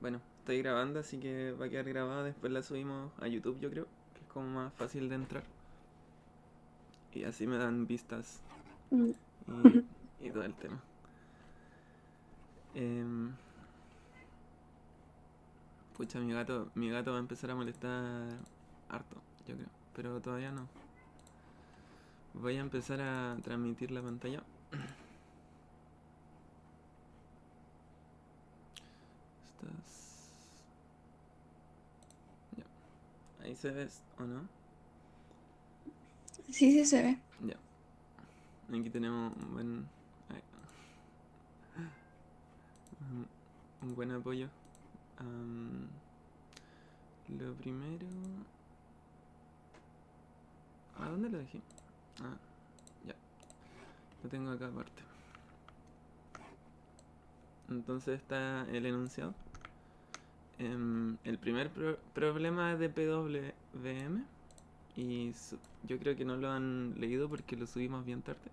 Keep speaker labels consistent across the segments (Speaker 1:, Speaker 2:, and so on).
Speaker 1: Bueno, estoy grabando, así que va a quedar grabada. Después la subimos a YouTube, yo creo, que es como más fácil de entrar. Y así me dan vistas
Speaker 2: Mm.
Speaker 1: y todo el tema. Em, Pucha, mi gato va a empezar a molestar harto, yo creo. Pero todavía no. Voy a empezar a transmitir la pantalla. Estás... Ya. Ahí se ves, ¿o no?
Speaker 2: Sí, sí se ve.
Speaker 1: Ya. Aquí tenemos un buen... ay, un buen apoyo. Am, lo primero... ¿A dónde lo dejé? Ah, ya. Lo tengo acá aparte. Entonces está el enunciado. El primer problema es de PWM y yo creo que no lo han leído porque lo subimos bien tarde.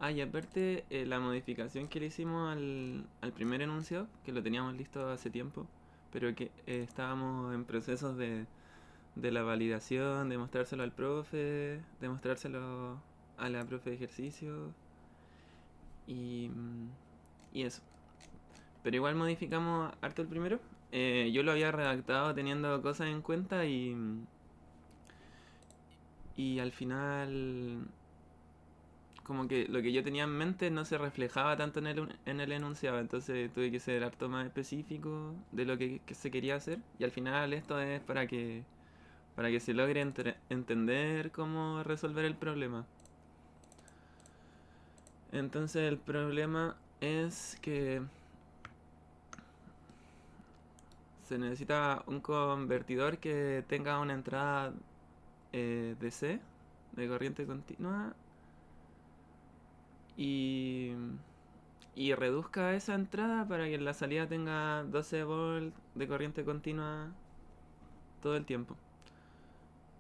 Speaker 1: Ah, y aparte la modificación que le hicimos al primer enunciado, que lo teníamos listo hace tiempo, pero que estábamos en procesos de la validación, de mostrárselo al profe, de mostrárselo a la profe de ejercicio y, y eso. Pero igual modificamos harto el primero. Yo lo había redactado teniendo cosas en cuenta y al final como que lo que yo tenía en mente no se reflejaba tanto en el enunciado, entonces tuve que ser harto más específico de lo que se quería hacer y al final esto es para que se logre entender cómo resolver el problema. Entonces el problema es que se necesita un convertidor que tenga una entrada DC de corriente continua y, y reduzca esa entrada para que la salida tenga 12 volts de corriente continua todo el tiempo.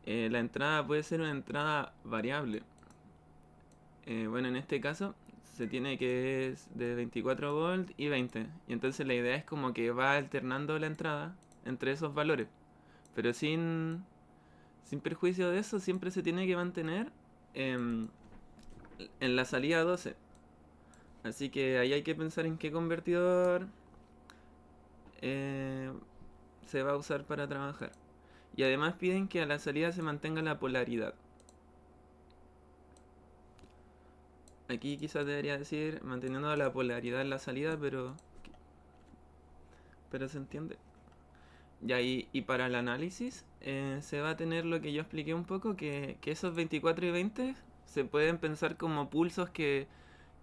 Speaker 1: La entrada puede ser una entrada variable. Bueno, en este caso se tiene que es de 24 volts y 20. Y entonces la idea es como que va alternando la entrada entre esos valores. Pero sin perjuicio de eso, siempre se tiene que mantener em, en la salida 12. Así que ahí hay que pensar en qué convertidor eh, se va a usar para trabajar. Y además piden que a la salida se mantenga la polaridad. Aquí quizás debería decir manteniendo la polaridad en la salida, pero se entiende. Y para el análisis se va a tener lo que yo expliqué un poco, que esos 24 y 20 se pueden pensar como pulsos que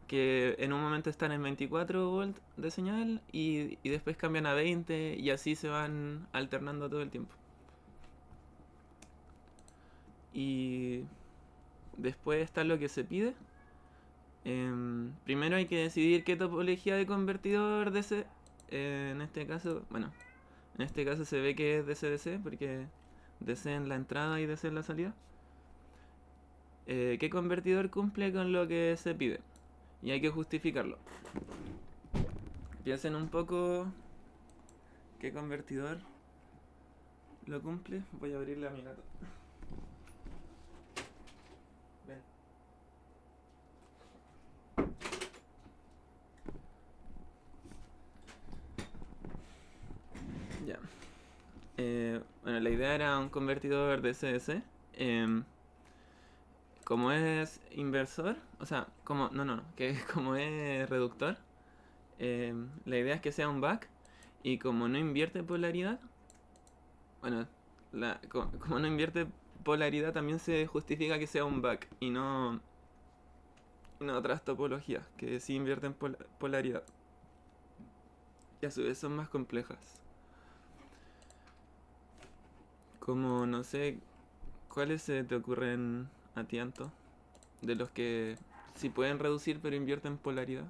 Speaker 1: en un momento están en 24 volts de señal y después cambian a 20 y así se van alternando todo el tiempo. Y después está lo que se pide. Primero hay que decidir qué topología de convertidor DC. En este caso, bueno, en este caso se ve que es DC-DC porque DC en la entrada y DC en la salida. ¿Qué convertidor cumple con lo que se pide? Y hay que justificarlo. Piensen un poco qué convertidor lo cumple. Voy a abrirle a mi gato. Ven. Ya. Bueno, la idea era un convertidor DC-DC. Como es inversor, o sea, como, no, que como es reductor, la idea es que sea un back y como no invierte polaridad, bueno, como no invierte polaridad también se justifica que sea un back y no otras topologías que sí invierten polaridad y a su vez son más complejas. Como no sé, ¿cuáles se te ocurren a ti, Anto? De los que sí pueden reducir pero invierten polaridad.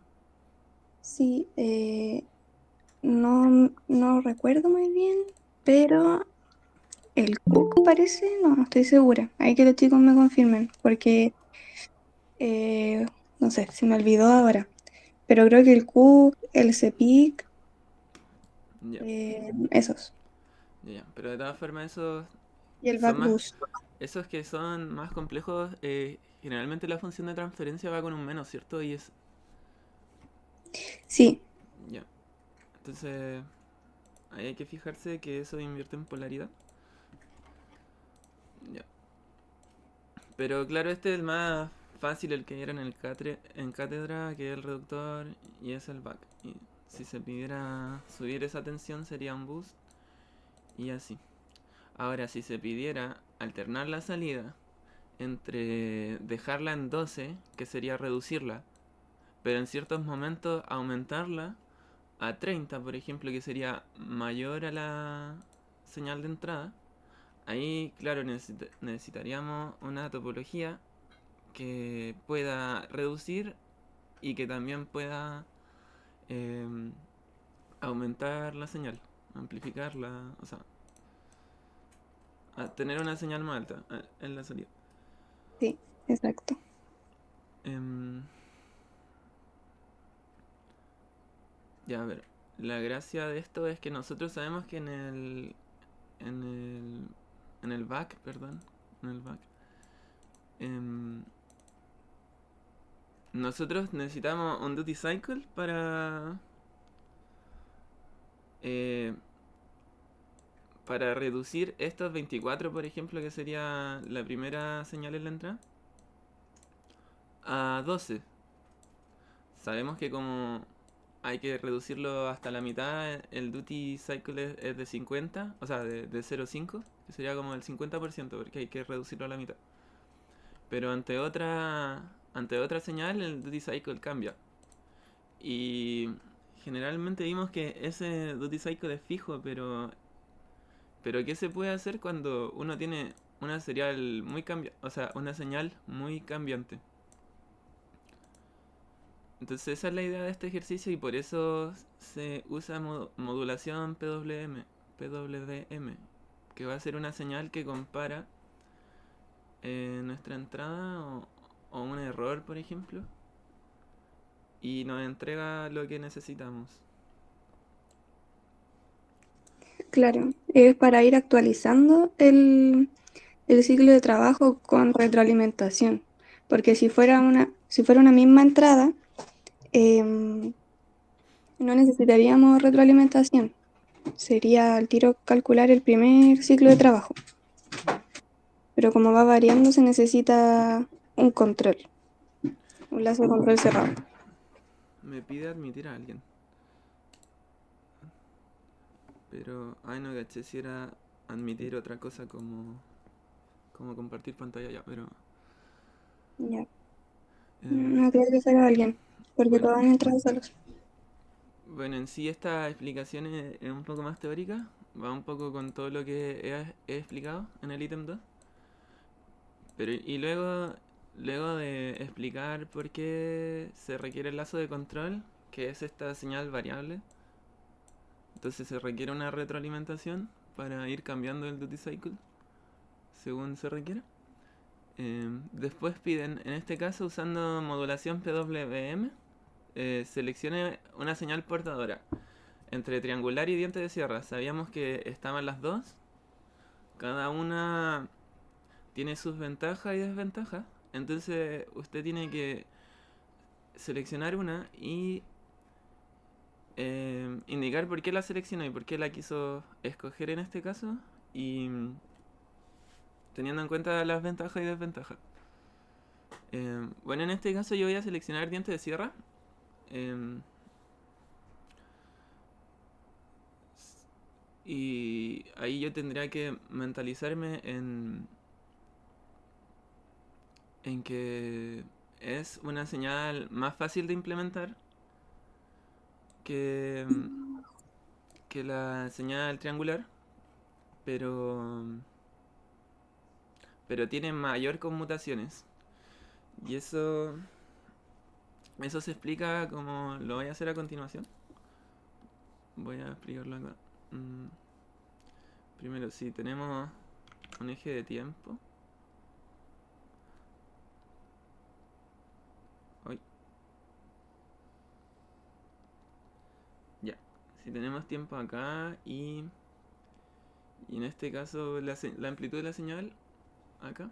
Speaker 2: Sí, no recuerdo muy bien, pero el Cook parece, no estoy segura. Hay que los chicos me confirmen, porque eh, no sé, se me olvidó ahora. Pero creo que el Cook, el CEPIC
Speaker 1: Ya,
Speaker 2: Esos.
Speaker 1: ya. Pero de todas formas esos
Speaker 2: Y el
Speaker 1: son más...
Speaker 2: backboost.
Speaker 1: Esos que son más complejos, generalmente la función de transferencia va con un menos, ¿cierto? Y es...
Speaker 2: Sí,
Speaker 1: Ya. Entonces, ahí hay que fijarse que eso invierte en polaridad. Ya. Pero claro, este es el más fácil, el que era en cátedra, que es el reductor y es el back. Y si se pidiera subir esa tensión sería un boost y así. Ahora, si se pidiera alternar la salida entre dejarla en 12, que sería reducirla, pero en ciertos momentos aumentarla a 30, por ejemplo, que sería mayor a la señal de entrada, ahí, claro, necesitaríamos una topología que pueda reducir y que también pueda eh, aumentar la señal, amplificarla, o sea, a tener una señal más alta en la salida.
Speaker 2: sí, exacto.
Speaker 1: Em, ya, a ver, la gracia de esto es que nosotros sabemos que en el, en el back, perdón, en el back, em, nosotros necesitamos un duty cycle eh, para reducir estos 24, por ejemplo, que sería la primera señal en la entrada, a 12. Sabemos que como hay que reducirlo hasta la mitad, el duty cycle es de 50, o sea, de 0,5, que sería como el 50%, porque hay que reducirlo a la mitad. Pero ante otra señal, el duty cycle cambia. Y generalmente vimos que ese duty cycle es fijo, pero ¿qué se puede hacer cuando uno tiene una serial muy o sea, una señal muy cambiante? Entonces esa es la idea de este ejercicio y por eso se usa modulación PWM, que va a ser una señal que compara nuestra entrada o un error, por ejemplo, y nos entrega lo que necesitamos.
Speaker 2: Claro, es para ir actualizando el ciclo de trabajo con retroalimentación. Porque si fuera una misma entrada, em, no necesitaríamos retroalimentación. Sería al tiro calcular el primer ciclo de trabajo.
Speaker 1: Ujú.
Speaker 2: Pero como va variando, se necesita un control, un lazo de control cerrado.
Speaker 1: Me pide admitir a alguien, pero ay no caché si era admitir otra cosa como compartir pantalla ya, pero
Speaker 2: Ya,
Speaker 1: em,
Speaker 2: no creo que fuera alguien, porque
Speaker 1: bueno,
Speaker 2: todos han entrado solos.
Speaker 1: bueno, en sí esta explicación es un poco más teórica, va un poco con todo lo que he explicado en el ítem 2. Pero y luego de explicar por qué se requiere el lazo de control, que es esta señal variable, entonces se requiere una retroalimentación para ir cambiando el duty cycle según se requiera. Después piden, en este caso usando modulación PWM, seleccione una señal portadora entre triangular y diente de sierra. Sabíamos que estaban las dos, cada una tiene sus ventajas y desventajas. Entonces usted tiene que seleccionar una y indicar por qué la seleccionó y por qué la quiso escoger en este caso. Y teniendo en cuenta las ventajas y desventajas. Bueno, en este caso yo voy a seleccionar diente de sierra. Eh, y ahí yo tendría que mentalizarme en que es una señal más fácil de implementar que, que la señal triangular, pero, pero tiene mayor conmutaciones. Y eso se explica como lo voy a hacer a continuación. Voy a explicarlo acá. Mm, Primero, si tenemos un eje de tiempo. Ay, ya. Si tenemos tiempo acá y en este caso la amplitud de la señal acá.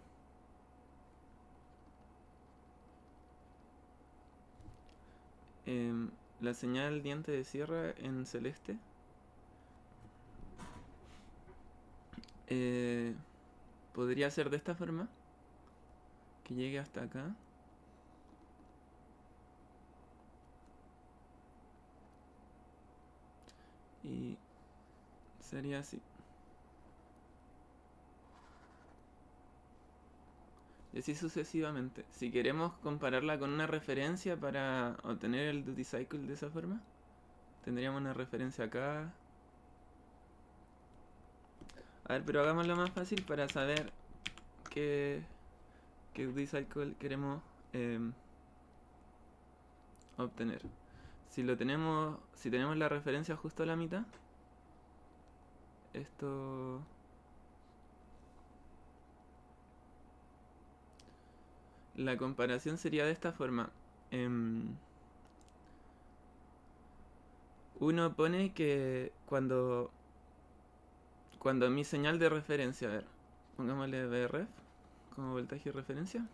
Speaker 1: La señal diente de sierra en celeste. eh, Podría ser de esta forma. Que llegue hasta acá. Y sería así. Y así sucesivamente. Si queremos compararla con una referencia para obtener el duty cycle de esa forma, tendríamos una referencia acá. A ver, pero hagámoslo más fácil para saber qué, qué duty cycle queremos obtener. Si tenemos la referencia justo a la mitad, esto la comparación sería de esta forma. Uno pone que cuando mi señal de referencia, a ver, pongámosle VRF como voltaje de referencia,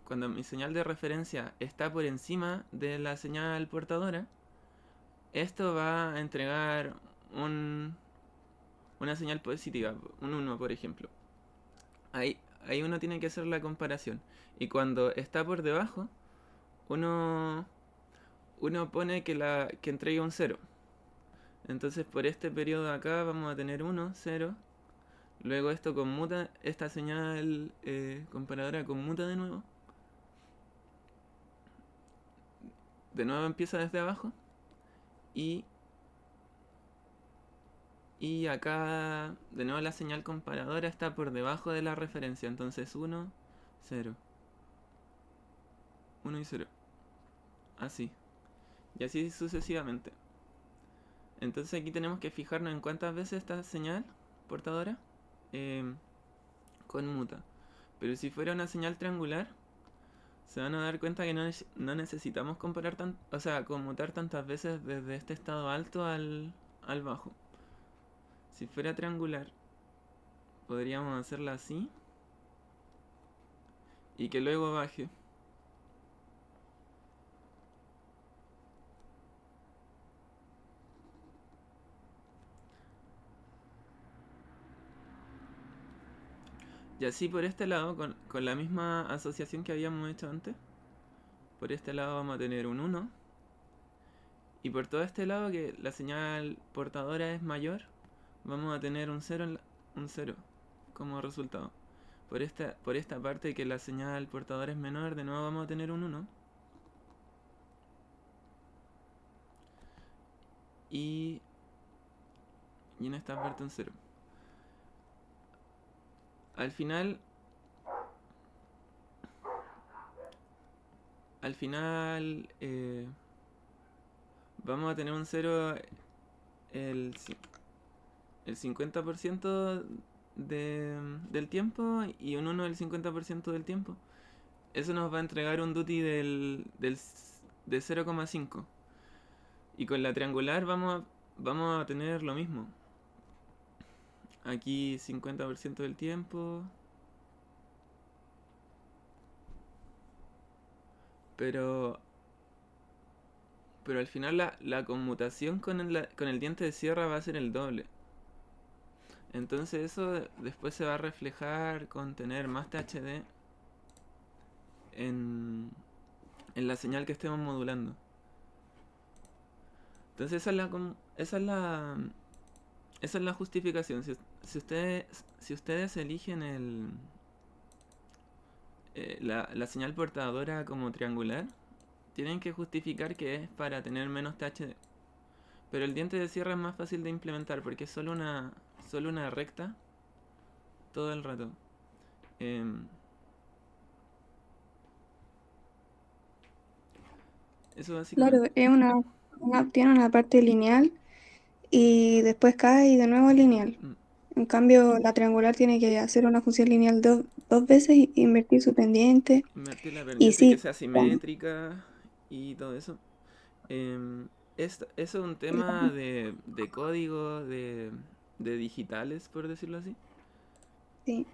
Speaker 1: cuando mi señal de referencia está por encima de la señal portadora, esto va a entregar una señal positiva, un 1 por ejemplo. Ahí uno tiene que hacer la comparación. Y cuando está por debajo, uno, uno pone que entregue un 0. Entonces por este periodo acá vamos a tener 1, 0. Luego esto conmuta, esta señal comparadora conmuta de nuevo. De nuevo empieza desde abajo. Y, y acá de nuevo la señal comparadora está por debajo de la referencia. Entonces 1, 0. 1 y 0. Así. Y así sucesivamente. Entonces aquí tenemos que fijarnos en cuántas veces esta señal portadora conmuta. Pero si fuera una señal triangular, se van a dar cuenta que no necesitamos conmutar tantas veces desde este estado alto al bajo. Si fuera triangular, podríamos hacerla así y que luego baje. Y así por este lado, con la misma asociación que habíamos hecho antes, por este lado vamos a tener un 1. Y por todo este lado, que la señal portadora es mayor, vamos a tener un 0, un 0 como resultado. Por esta parte que la señal portadora es menor, de nuevo vamos a tener un 1. Y, y en esta parte un 0. Al final, vamos a tener un 0 el, el 50% del tiempo y un 1 el 50% del tiempo. Eso nos va a entregar un duty de 0,5. Y con la triangular vamos a tener lo mismo. Aquí 50% del tiempo. Pero al final la conmutación con el diente de sierra va a ser el doble. Entonces eso después se va a reflejar con tener más THD en la señal que estemos modulando. Entonces esa es la justificación. Si ustedes eligen la señal portadora como triangular, tienen que justificar que es para tener menos THD. Pero el diente de sierra es más fácil de implementar porque es solo una recta todo el rato. Eso
Speaker 2: Claro,
Speaker 1: básicamente.
Speaker 2: tiene una parte lineal y después cae y de nuevo lineal.
Speaker 1: Mm,
Speaker 2: En cambio, la triangular tiene que hacer una función lineal dos veces y invertir su pendiente.
Speaker 1: Invertir la
Speaker 2: Y
Speaker 1: pendiente y que
Speaker 2: sí,
Speaker 1: sea simétrica y todo eso. Eso es un tema de código, de digitales, por decirlo así.
Speaker 2: Sí.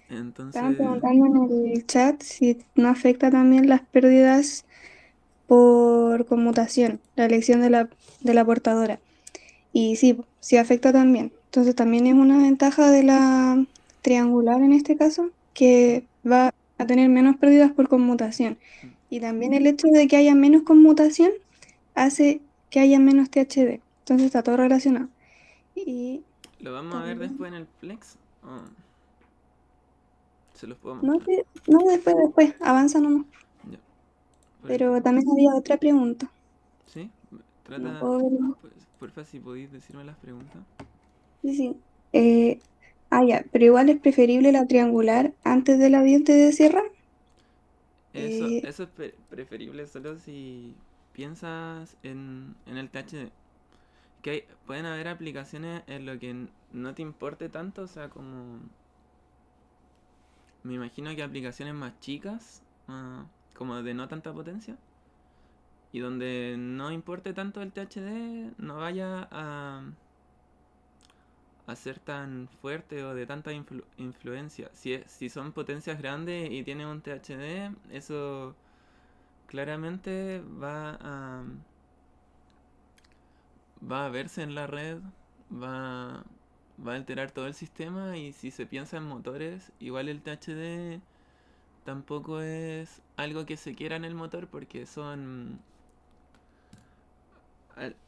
Speaker 2: Estaban
Speaker 1: Entonces,
Speaker 2: preguntando en el chat si no afecta también las pérdidas por conmutación, la elección de la portadora. Y sí, sí afecta también. Entonces también es una ventaja de la triangular en este caso, que va a tener menos pérdidas por conmutación. Y también el hecho de que haya menos conmutación hace que haya menos THD. Entonces está todo relacionado. Y
Speaker 1: ¿lo vamos a ver
Speaker 2: también,
Speaker 1: después en el Flex? ¿O se los puedo
Speaker 2: no,
Speaker 1: mostrar?
Speaker 2: no después, avanza nomás.
Speaker 1: Ya, porque...
Speaker 2: Pero también había otra pregunta.
Speaker 1: ¿Sí?
Speaker 2: No
Speaker 1: Trata,
Speaker 2: puedo ver.
Speaker 1: pues, porfa, si podéis decirme las preguntas.
Speaker 2: Sí, sí. Ya, pero igual es preferible la triangular antes de la diente de sierra. Eh,
Speaker 1: Eso es preferible solo si piensas en el THD. Pueden haber aplicaciones en lo que no te importe tanto, o sea, como... Me imagino que aplicaciones más chicas, como de no tanta potencia, y donde no importe tanto el THD, no vaya a ser tan fuerte o de tanta influencia. Si son potencias grandes y tienen un THD, eso claramente va a verse en la red, va, va a alterar todo el sistema y si se piensa en motores, igual el THD tampoco es algo que se quiera en el motor porque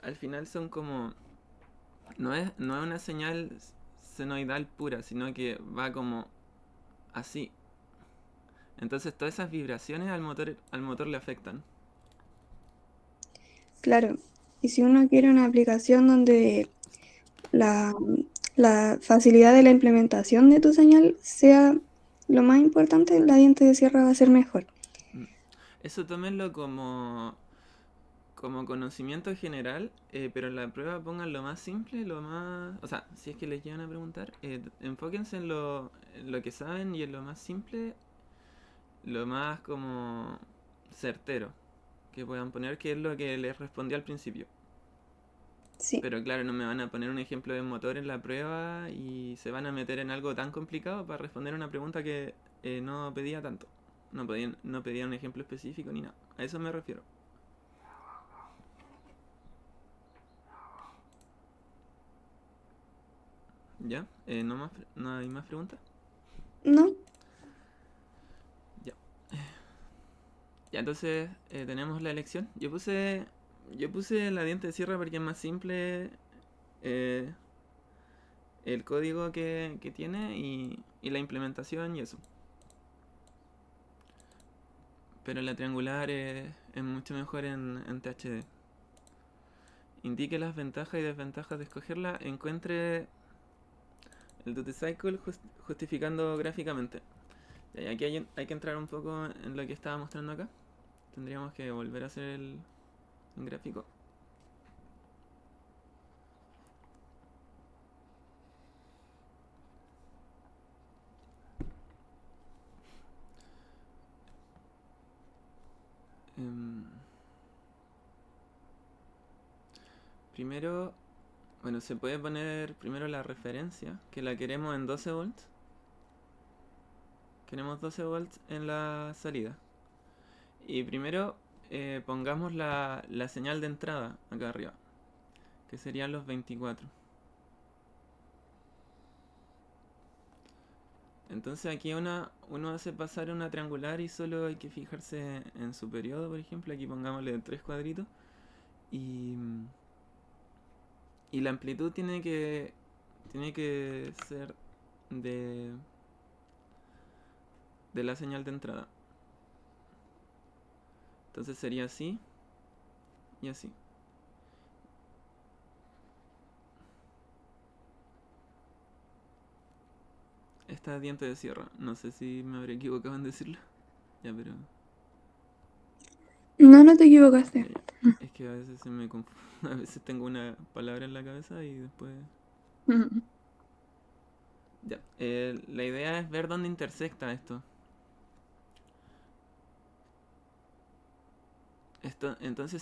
Speaker 1: al final son como, no es una señal senoidal pura, sino que va como así. Entonces todas esas vibraciones al motor le afectan.
Speaker 2: claro, y si uno quiere una aplicación donde la, la facilidad de la implementación de tu señal sea lo más importante, la diente de sierra va a ser mejor.
Speaker 1: Mm. Eso tómenlo como conocimiento general, pero en la prueba pongan lo más simple, lo más... O sea, si es que les llegan a preguntar, enfóquense en lo que saben y en lo más simple, lo más como certero que puedan poner, que es lo que les respondí al principio.
Speaker 2: Sí,
Speaker 1: Pero claro, no me van a poner un ejemplo de motor en la prueba y se van a meter en algo tan complicado para responder una pregunta que no pedía tanto. No pedían un ejemplo específico ni nada. A eso me refiero. ¿Ya? ¿No hay más preguntas?
Speaker 2: ¿no?
Speaker 1: Ya. Ya, entonces tenemos la elección. Yo puse la diente de sierra porque es más simple eh, el código que tiene y la implementación y eso. Pero la triangular es mucho mejor en THD. Indique las ventajas y desventajas de escogerla. Encuentre el duty cycle justificando gráficamente. Y aquí hay que entrar un poco en lo que estaba mostrando acá. Tendríamos que volver a hacer el gráfico. Em, Primero, bueno, se puede poner primero la referencia, que la queremos en 12 volts. Queremos 12 volts en la salida. Y primero pongamos la señal de entrada acá arriba, que serían los 24. Entonces aquí uno hace pasar una triangular y solo hay que fijarse en su periodo, por ejemplo. Aquí pongámosle 3 cuadritos. Y, y la amplitud tiene que ser de, de la señal de entrada. Entonces sería así y así. Esta es diente de sierra. No sé si me habré equivocado en decirlo. Ya, pero...
Speaker 2: No, no te equivocaste.
Speaker 1: Ya, ya. Es que a veces se me confunde. A veces tengo una palabra en la cabeza y después...
Speaker 2: Ujú.
Speaker 1: Ya. La idea es ver dónde intersecta esto. Entonces,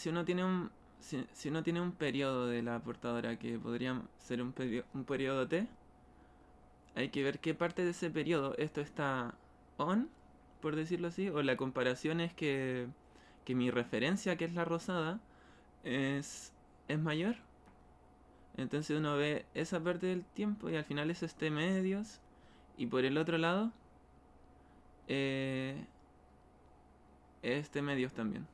Speaker 1: si uno tiene un periodo de la portadora que podría ser un periodo T, hay que ver qué parte de ese periodo esto está on, por decirlo así, o la comparación es que mi referencia, que es la rosada, es mayor. Entonces uno ve esa parte del tiempo y al final es este medios. Y por el otro lado, eh, este medios también.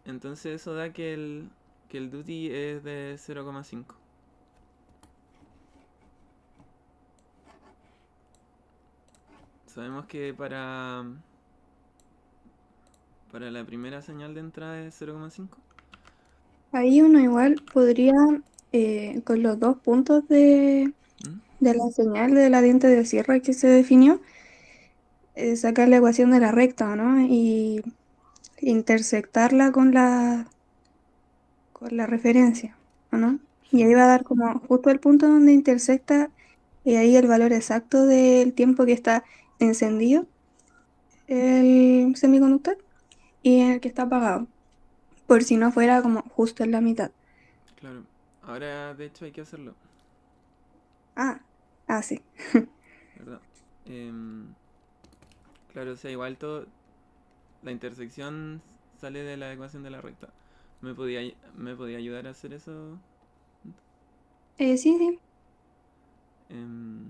Speaker 1: Entonces eso da que el duty es de 0,5. Sabemos que para la primera señal de entrada es 0,5.
Speaker 2: Ahí uno igual podría, con los dos puntos
Speaker 1: ¿Mm?
Speaker 2: de la señal de la diente de cierre que se definió, sacar la ecuación de la recta, ¿no? Y intersectarla con la referencia, ¿o no? Y
Speaker 1: Sí,
Speaker 2: ahí va a dar como justo el punto donde intersecta y ahí el valor exacto del tiempo que está encendido el semiconductor y el que está apagado, por si no fuera como justo en la mitad.
Speaker 1: claro. Ahora de hecho hay que hacerlo,
Speaker 2: Ah, sí.
Speaker 1: ¿verdad? Em, claro, o sea, igual todo, la intersección sale de la ecuación de la recta. Me podía ayudar a hacer eso?
Speaker 2: Sí, sí.
Speaker 1: Em,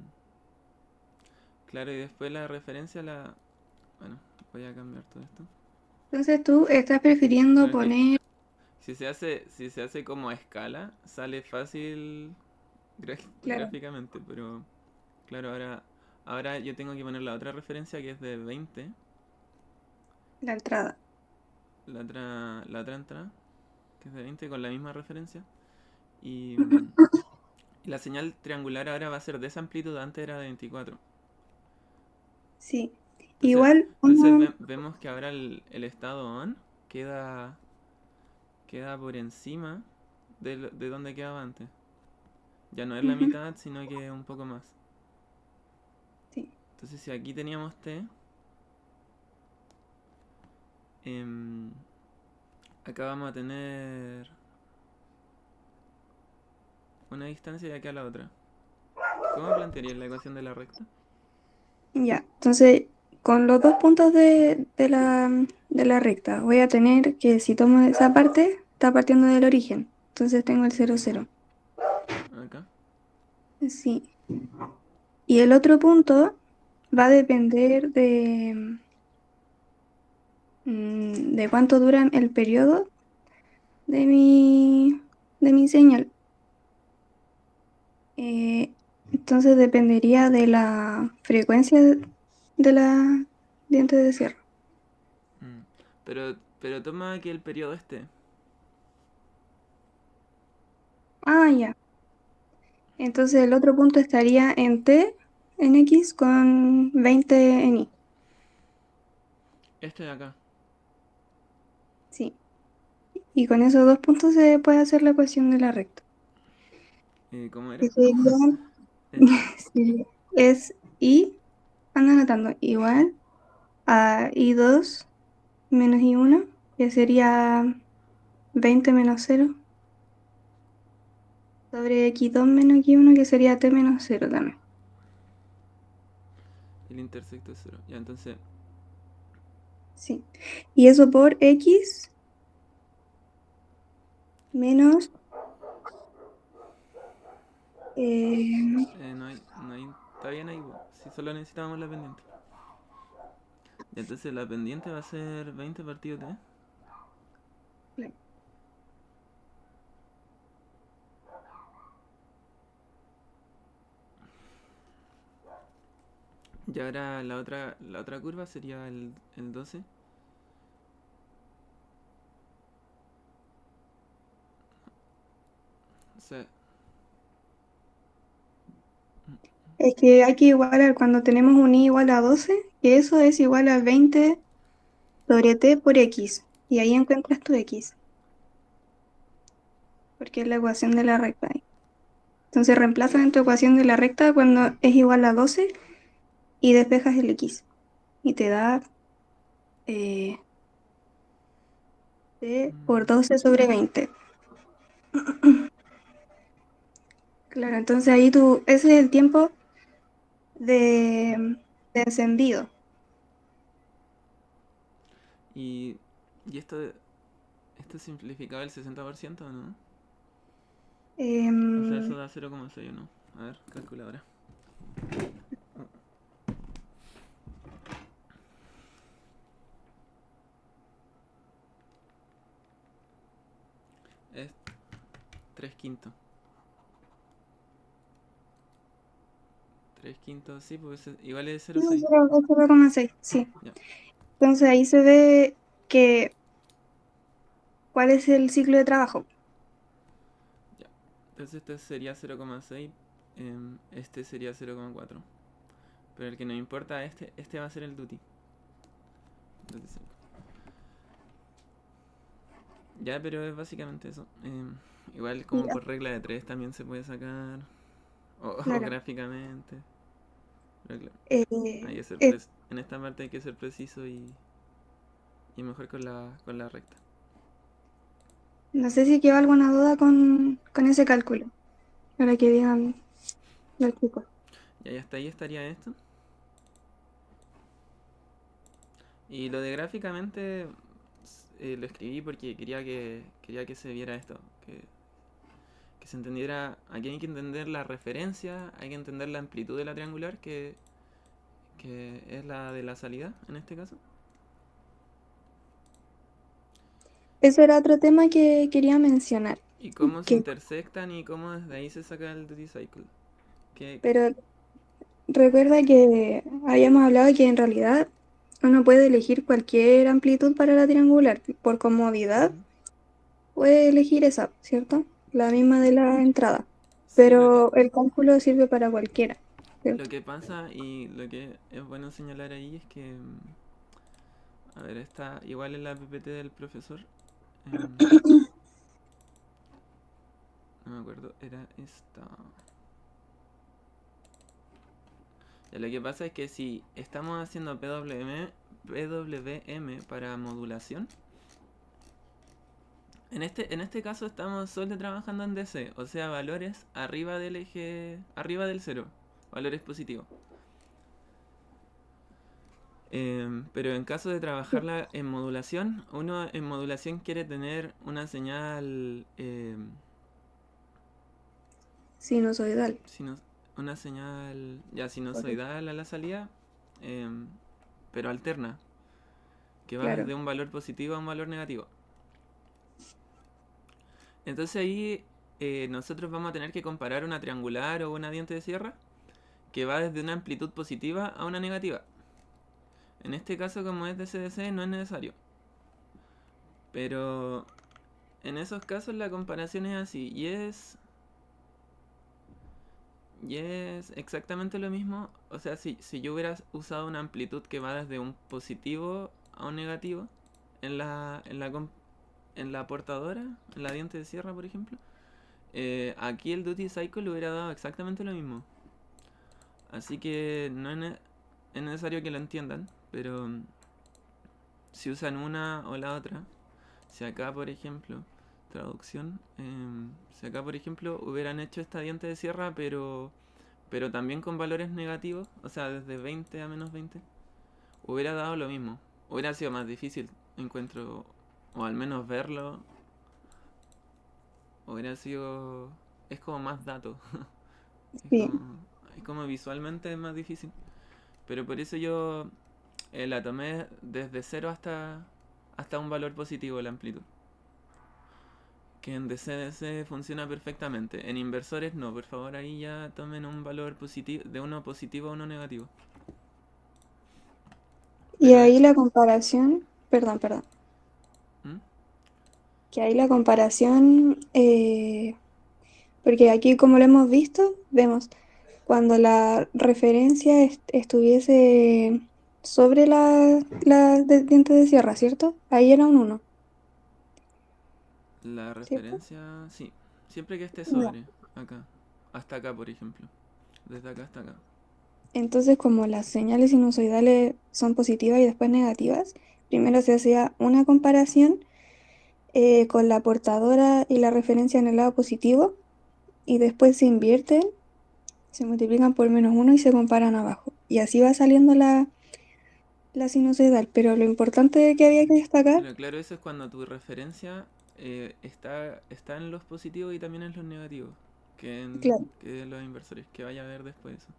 Speaker 1: claro, y después la referencia la... Bueno, voy a cambiar todo esto.
Speaker 2: Entonces tú estás prefiriendo
Speaker 1: Claro, es que
Speaker 2: poner,
Speaker 1: si se hace como a escala, sale fácil
Speaker 2: claro,
Speaker 1: gráficamente, pero claro, ahora yo tengo que poner la otra referencia que es de 20,
Speaker 2: la entrada.
Speaker 1: la otra entrada, que es de 20 con la misma referencia, y, y la señal triangular ahora va a ser de esa amplitud, antes era de 24.
Speaker 2: Sí.
Speaker 1: Entonces,
Speaker 2: Igual uno,
Speaker 1: vemos que ahora el estado on queda, queda por encima de donde quedaba antes. Ya no es la
Speaker 2: ujú,
Speaker 1: mitad, sino que un poco más.
Speaker 2: sí.
Speaker 1: Entonces, si aquí teníamos T, em, acá vamos a tener una distancia de aquí a la otra. ¿Cómo plantearía la ecuación de la recta?
Speaker 2: Ya, entonces con los dos puntos de la recta voy a tener que si tomo esa parte, está partiendo del origen. Entonces tengo el cero cero.
Speaker 1: Acá.
Speaker 2: Sí. Y el otro punto va a depender de cuánto dura el periodo de de mi señal. Eh, entonces dependería de la frecuencia de la diente de cierre.
Speaker 1: Mm. Pero toma que el periodo esté.
Speaker 2: Ah, ya. Entonces el otro punto estaría en T, en X, con 20 en Y.
Speaker 1: Este de acá.
Speaker 2: Sí. Y con esos dos puntos se puede hacer la ecuación de la recta.
Speaker 1: ¿Cómo
Speaker 2: Que
Speaker 1: era?
Speaker 2: serían,
Speaker 1: Ese.
Speaker 2: sí, es Y, anda anotando, igual a I2 menos I1, que sería 20 menos cero sobre X2 menos X1, que sería T menos cero también.
Speaker 1: El intersecto es cero. Ya, entonces.
Speaker 2: Sí. Y eso por X menos,
Speaker 1: No hay. Está bien ahí, po. Si solo necesitábamos la pendiente. Ya, entonces la pendiente va a ser 20 partido T. Y ahora la otra curva sería el 12. O sea,
Speaker 2: es que hay que igualar cuando tenemos un i igual a 12, que eso es igual a 20 sobre t por x. Y ahí encuentras tu x, porque es la ecuación de la recta ahí. Entonces reemplazas en tu ecuación de la recta cuando es igual a 12 y despejas el x. Y te da, eh, C por
Speaker 1: Mm,
Speaker 2: 12 sobre 20. Claro, entonces ahí tú, ese es el tiempo de, de encendido.
Speaker 1: Y, y esto es simplificado el 60%, ¿o no? O sea,
Speaker 2: Em,
Speaker 1: eso da 0,6, ¿o no? A ver, calculadora. Es 3 quintos. 3 quintos, sí, pues igual es
Speaker 2: no,
Speaker 1: 0,6.
Speaker 2: 0,6, sí.
Speaker 1: Ya,
Speaker 2: Entonces ahí se ve que cuál es el ciclo de trabajo.
Speaker 1: ya. Entonces este sería 0,6. Este sería 0,4. Pero el que nos importa, este va a ser el duty. Duty cycle. Ya, pero es básicamente eso. Igual como
Speaker 2: Ya,
Speaker 1: por regla de 3 también se puede sacar. O
Speaker 2: claro.
Speaker 1: gráficamente. Pero claro,
Speaker 2: Eh,
Speaker 1: hay que ser
Speaker 2: eh,
Speaker 1: en esta parte hay que ser preciso y mejor con la recta.
Speaker 2: no sé si quedó alguna duda con ese cálculo, para que digan los chicos.
Speaker 1: Y hasta ahí estaría esto. Y lo de gráficamente lo escribí porque quería que se viera esto. Que se entendiera. Aquí hay que entender la referencia, hay que entender la amplitud de la triangular, que es la de la salida en este caso.
Speaker 2: Eso era otro tema que quería mencionar,
Speaker 1: Y cómo se
Speaker 2: que,
Speaker 1: intersectan y cómo desde ahí se saca el duty cycle. Que
Speaker 2: pero recuerda que habíamos hablado que en realidad uno puede elegir cualquier amplitud para la triangular. Por comodidad,
Speaker 1: ujú.
Speaker 2: puede elegir esa, ¿cierto? La
Speaker 1: Sí,
Speaker 2: misma de la entrada.
Speaker 1: sí,
Speaker 2: Pero el cálculo sirve para cualquiera,
Speaker 1: lo
Speaker 2: ¿cierto?
Speaker 1: que pasa y lo que es bueno señalar ahí es que, a ver, está igual en la PPT del profesor. em, no me acuerdo, era esta. Ya, lo que pasa es que si estamos haciendo PWM para modulación, en este caso estamos solo trabajando en DC, o sea, valores arriba del eje, arriba del cero, valores positivos. Pero en caso de trabajarla en modulación, uno en modulación quiere tener una señal,
Speaker 2: Sinusoidal,
Speaker 1: sino- una señal ya sinusoidal a la salida, em, pero alterna, que va
Speaker 2: claro.
Speaker 1: desde un valor positivo a un valor negativo. Entonces ahí nosotros vamos a tener que comparar una triangular o una diente de sierra que va desde una amplitud positiva a una negativa. En este caso, como es de CDC, no es necesario. Pero en esos casos la comparación es así. Y es exactamente lo mismo. O sea, si yo hubiera usado una amplitud que va desde un positivo a un negativo en la portadora, en la diente de sierra, por ejemplo, aquí el duty cycle hubiera dado exactamente lo mismo. Así que no es necesario que lo entiendan, pero si usan una o la otra, si acá por ejemplo, traducción, si acá por ejemplo hubieran hecho esta diente de sierra, pero también con valores negativos, o sea, desde 20 a menos 20, hubiera dado lo mismo. Hubiera sido más difícil, encuentro, o al menos verlo, hubiera sido... Es como más dato, es
Speaker 2: Sí.
Speaker 1: como, es como visualmente es más difícil. Pero por eso yo la tomé desde cero hasta un valor positivo la amplitud. Que en DC-DC funciona perfectamente. En inversores no, por favor ahí ya tomen un valor positivo, de uno positivo a uno negativo.
Speaker 2: Y
Speaker 1: Pero
Speaker 2: ahí la comparación, perdón,
Speaker 1: ¿Mm?
Speaker 2: que ahí la comparación, porque aquí como lo hemos visto, vemos cuando la referencia estuviese sobre la diente de sierra, ¿cierto? Ahí era un uno,
Speaker 1: La
Speaker 2: ¿cierto?
Speaker 1: referencia, sí, siempre que esté
Speaker 2: Ya.
Speaker 1: sobre, acá, hasta acá por ejemplo, desde acá hasta acá.
Speaker 2: Entonces, como las señales sinusoidales son positivas y después negativas, primero se hacía una comparación con la portadora y la referencia en el lado positivo y después se invierten, se multiplican por -1 y se comparan abajo. Y así va saliendo la sinusoidal. Pero lo importante que había que destacar,
Speaker 1: Pero claro, eso es cuando tu referencia está en los positivos y también en los negativos.
Speaker 2: claro,
Speaker 1: Que en los inversores, que vaya a ver después eso.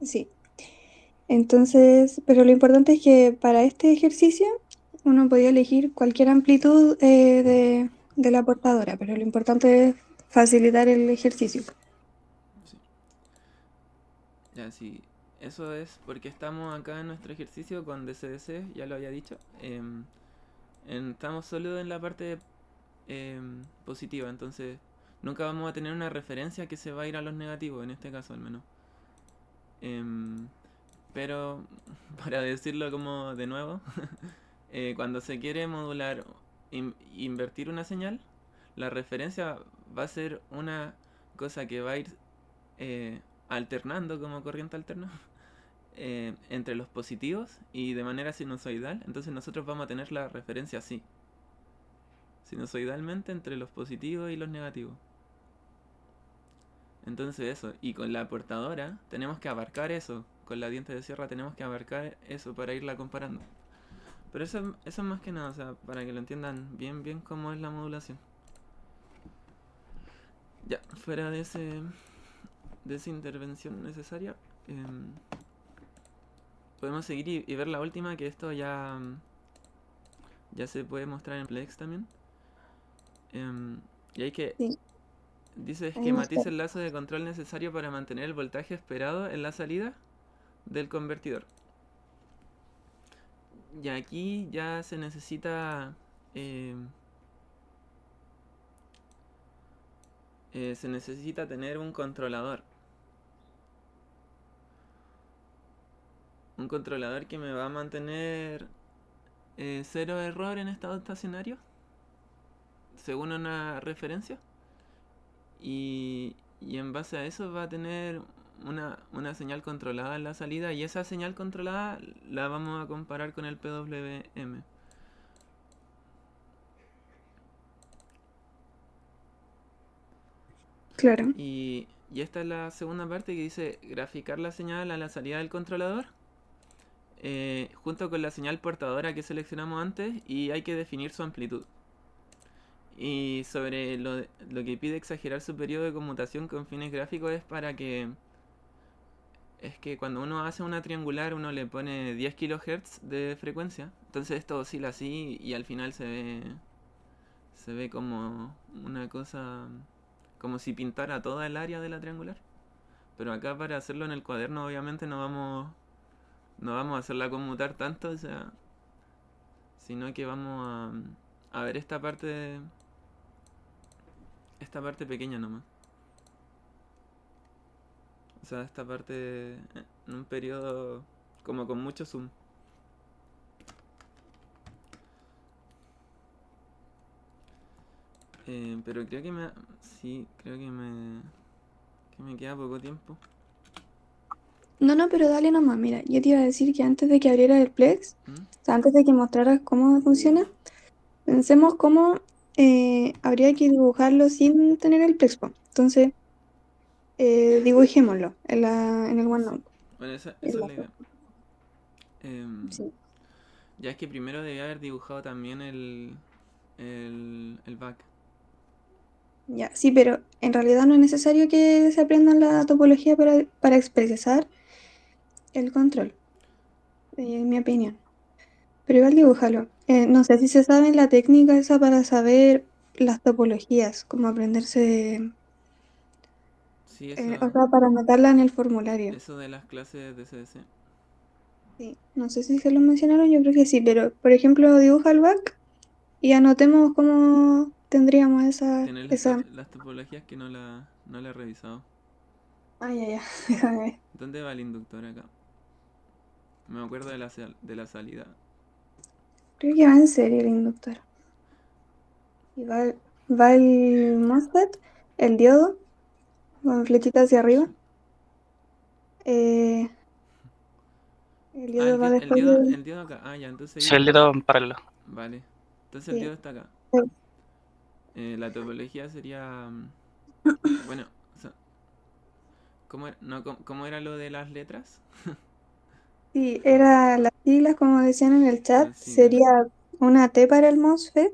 Speaker 2: sí. Entonces, pero lo importante es que para este ejercicio uno podía elegir cualquier amplitud de la portadora, pero lo importante es facilitar el ejercicio.
Speaker 1: Sí. Ya, sí. Eso es porque estamos acá en nuestro ejercicio con DCDC, ya lo había dicho. Estamos solo en la parte positiva, entonces nunca vamos a tener una referencia que se va a ir a los negativos, en este caso al menos. Em, pero, para decirlo como de nuevo, cuando se quiere modular, invertir una señal, la referencia va a ser una cosa que va a ir eh, alternando como corriente alterna entre los positivos y de manera sinusoidal. Entonces nosotros vamos a tener la referencia así, sinusoidalmente entre los positivos y los negativos. Entonces eso, y con la portadora tenemos que abarcar eso, con la diente de sierra tenemos que abarcar eso para irla comparando. Pero eso es más que nada, o sea, para que lo entiendan bien, bien cómo es la modulación. Ya, fuera de esa intervención necesaria, em, podemos seguir y ver la última, que esto ya se puede mostrar en Plex también. Y hay que,
Speaker 2: Sí,
Speaker 1: dice,
Speaker 2: ahí mostré.
Speaker 1: esquematiza el lazo de control necesario para mantener el voltaje esperado en la salida del convertidor. Y aquí ya se necesita tener un controlador. Un controlador que me va a mantener cero error en estado estacionario, según una referencia. Y en base a eso va a tener una señal controlada en la salida. Y esa señal controlada la vamos a comparar con el PWM.
Speaker 2: Claro,
Speaker 1: Y esta es la segunda parte que dice graficar la señal a la salida del controlador. Junto con la señal portadora que seleccionamos antes, y hay que definir su amplitud. Y sobre lo que pide exagerar su periodo de conmutación con fines gráficos es que cuando uno hace una triangular uno le pone 10 kHz de frecuencia, entonces esto oscila así y al final se ve como una cosa, como si pintara toda el área de la triangular. Pero acá para hacerlo en el cuaderno obviamente no vamos a hacerla conmutar tanto, o sea, sino que vamos a ver esta parte pequeña nomás. O sea, esta parte en un periodo como con mucho zoom. Pero creo que sí, creo que me queda poco tiempo.
Speaker 2: no, no, pero dale nomás. Mira, yo te iba a decir que antes de que abriera el Plex,
Speaker 1: ¿Mm?
Speaker 2: o sea, antes de que mostraras cómo funciona, pensemos cómo habría que dibujarlo sin tener el Plex, po. Entonces, dibujémoslo en el
Speaker 1: Sí.
Speaker 2: OneNote.
Speaker 1: Bueno, esa
Speaker 2: en
Speaker 1: es
Speaker 2: la-
Speaker 1: la idea. Em,
Speaker 2: sí.
Speaker 1: ya es que primero debía haber dibujado también el back.
Speaker 2: Ya, sí, pero en realidad no es necesario que se aprendan la topología para expresar el control, en mi opinión. Pero igual dibújalo. No sé si se sabe la técnica esa para saber las topologías, como aprenderse,
Speaker 1: Sí,
Speaker 2: o sea, para anotarla en el formulario.
Speaker 1: eso de las clases de CDC.
Speaker 2: Sí, no sé si se lo mencionaron, yo creo que sí, pero por ejemplo, dibuja el back y anotemos cómo tendríamos
Speaker 1: Tienes
Speaker 2: esa...
Speaker 1: las topologías que no la he revisado.
Speaker 2: Ay, ya, ya, déjame ver.
Speaker 1: ¿Dónde va el inductor acá? Me acuerdo de de la salida.
Speaker 2: Creo que va en serie el inductor. Y va el MOSFET, el diodo, con flechita hacia arriba. Eh, el
Speaker 1: Ah,
Speaker 2: diodo va después de...
Speaker 1: el diodo acá. Ah, ya, entonces ahí
Speaker 3: Sí, el
Speaker 1: está.
Speaker 3: dedo en paralelo.
Speaker 1: Vale. Entonces el
Speaker 2: Sí,
Speaker 1: diodo está acá. La topología sería... bueno, o sea, ¿cómo era, no, cómo era lo de las letras?
Speaker 2: Sí, era las siglas, como decían en el chat,
Speaker 1: Las siglas.
Speaker 2: sería una T para el MOSFET.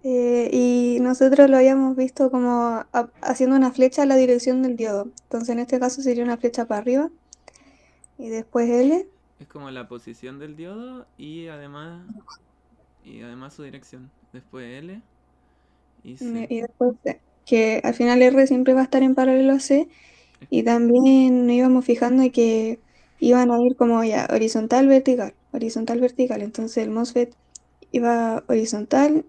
Speaker 2: Y nosotros lo habíamos visto como haciendo una flecha a la dirección del diodo. Entonces en este caso sería una flecha para arriba y después L
Speaker 1: Es como la posición del diodo y además su dirección. Después L y C.
Speaker 2: y después C. Que al final R siempre va a estar en paralelo a C.
Speaker 1: Es-
Speaker 2: Y también nos íbamos fijando en que iban a ir como ya horizontal, vertical, horizontal, vertical. Entonces el MOSFET iba horizontal,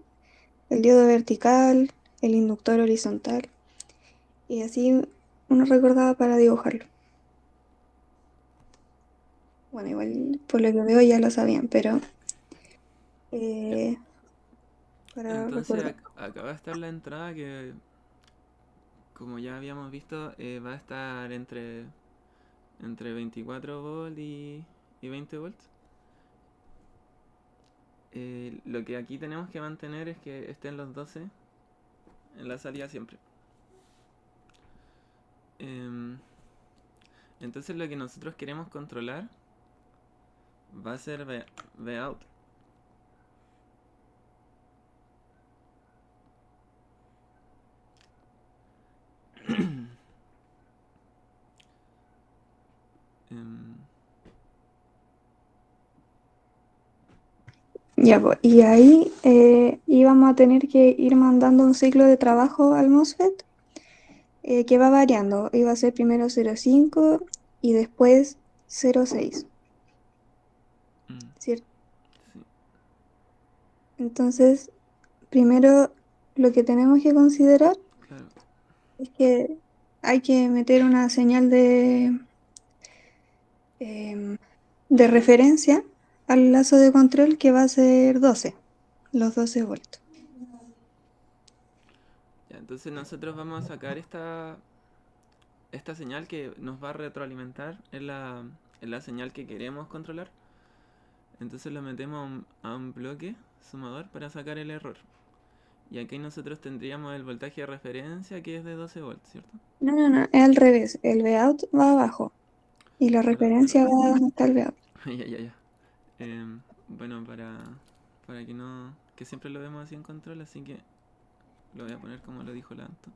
Speaker 2: el diodo vertical, el inductor horizontal. Y así uno recordaba para dibujarlo. Bueno, igual por lo que veo ya lo sabían, pero
Speaker 1: ya.
Speaker 2: eh, para
Speaker 1: Entonces
Speaker 2: recordar.
Speaker 1: acá va a estar la entrada que, como ya habíamos visto, va a estar entre 24 volts y 20 volts. Lo que aquí tenemos que mantener es que estén los 12 en la salida siempre. Em, entonces lo que nosotros queremos controlar va a ser Vout. Em,
Speaker 2: Ya, pues, y ahí íbamos a tener que ir mandando un ciclo de trabajo al MOSFET que va variando. Iba a ser primero 0,5 y después 0,6,
Speaker 1: mm,
Speaker 2: ¿cierto?
Speaker 1: sí,
Speaker 2: Entonces, primero lo que tenemos que considerar
Speaker 1: claro.
Speaker 2: es que hay que meter una señal em, de referencia al lazo de control que va a ser 12, los 12 voltios.
Speaker 1: Ya, entonces nosotros vamos a sacar esta señal que nos va a retroalimentar en la señal que queremos controlar. Entonces lo metemos a un bloque sumador para sacar el error. Y aquí nosotros tendríamos el voltaje de referencia que es de 12 volts, ¿cierto?
Speaker 2: No, no, no, es al revés. El Vout va abajo y la
Speaker 1: Bueno,
Speaker 2: referencia va donde está el Vout.
Speaker 1: ya, ya, ya. Bueno, para que no... que siempre lo vemos así en control, así que lo voy a poner como lo dijo Lanto.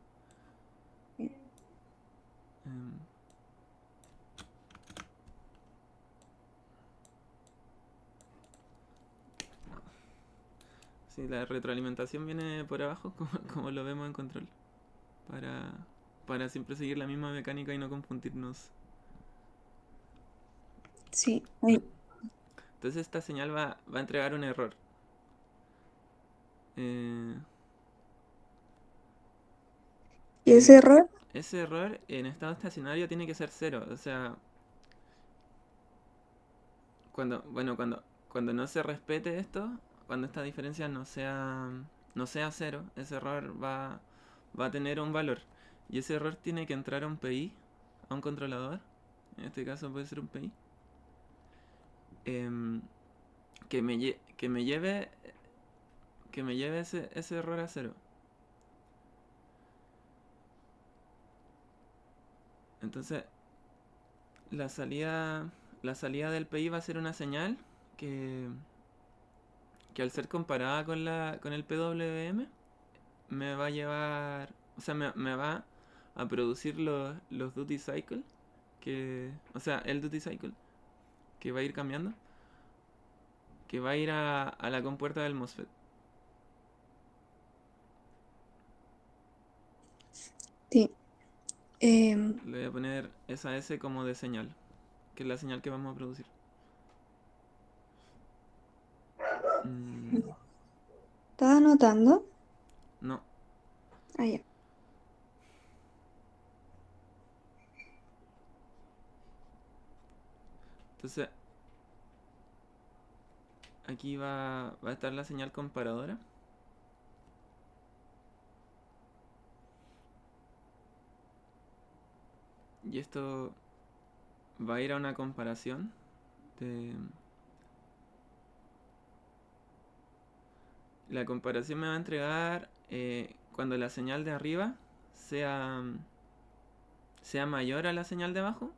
Speaker 1: Em, sí, la retroalimentación viene por abajo, como lo vemos en control. Para, para siempre seguir la misma mecánica y no confundirnos.
Speaker 2: Sí,
Speaker 1: Bueno,
Speaker 2: ahí.
Speaker 1: entonces esta señal va a entregar un error. Eh,
Speaker 2: Y ese error,
Speaker 1: ese error en estado estacionario tiene que ser cero. O sea, cuando no se respete esto, cuando esta diferencia no sea cero, ese error va a tener un valor. Y ese error tiene que entrar a un PI, a un controlador. En este caso puede ser un PI. em, que me lleve ese error a cero. Entonces, la salida, la salida del PI va a ser una señal que, que al ser comparada con el PWM me va a llevar, o sea, me va a producir los duty cycle, o sea, el duty cycle, que va a ir cambiando, que va a ir a la compuerta del MOSFET.
Speaker 2: sí. Em,
Speaker 1: Le voy a poner esa S como de señal, que es la señal que vamos a producir. Mm,
Speaker 2: ¿Estás anotando?
Speaker 1: no,
Speaker 2: Ah, ya.
Speaker 1: entonces aquí va a estar la señal comparadora. Y esto va a ir a una comparación de La comparación me va a entregar cuando la señal de arriba sea, sea mayor a la señal de abajo,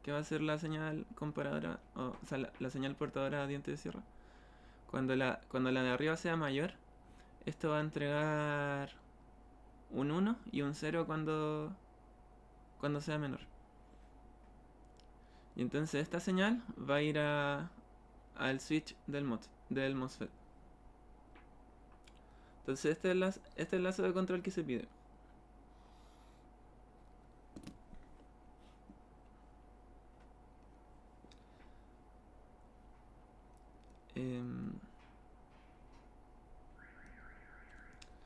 Speaker 1: que va a ser la señal comparadora, o sea, la señal portadora de diente de sierra. Cuando la de arriba sea mayor, esto va a entregar un 1 y un 0 cuando sea menor. Y entonces esta señal va a ir al switch del MOSFET. Entonces este es el lazo de control que se pide.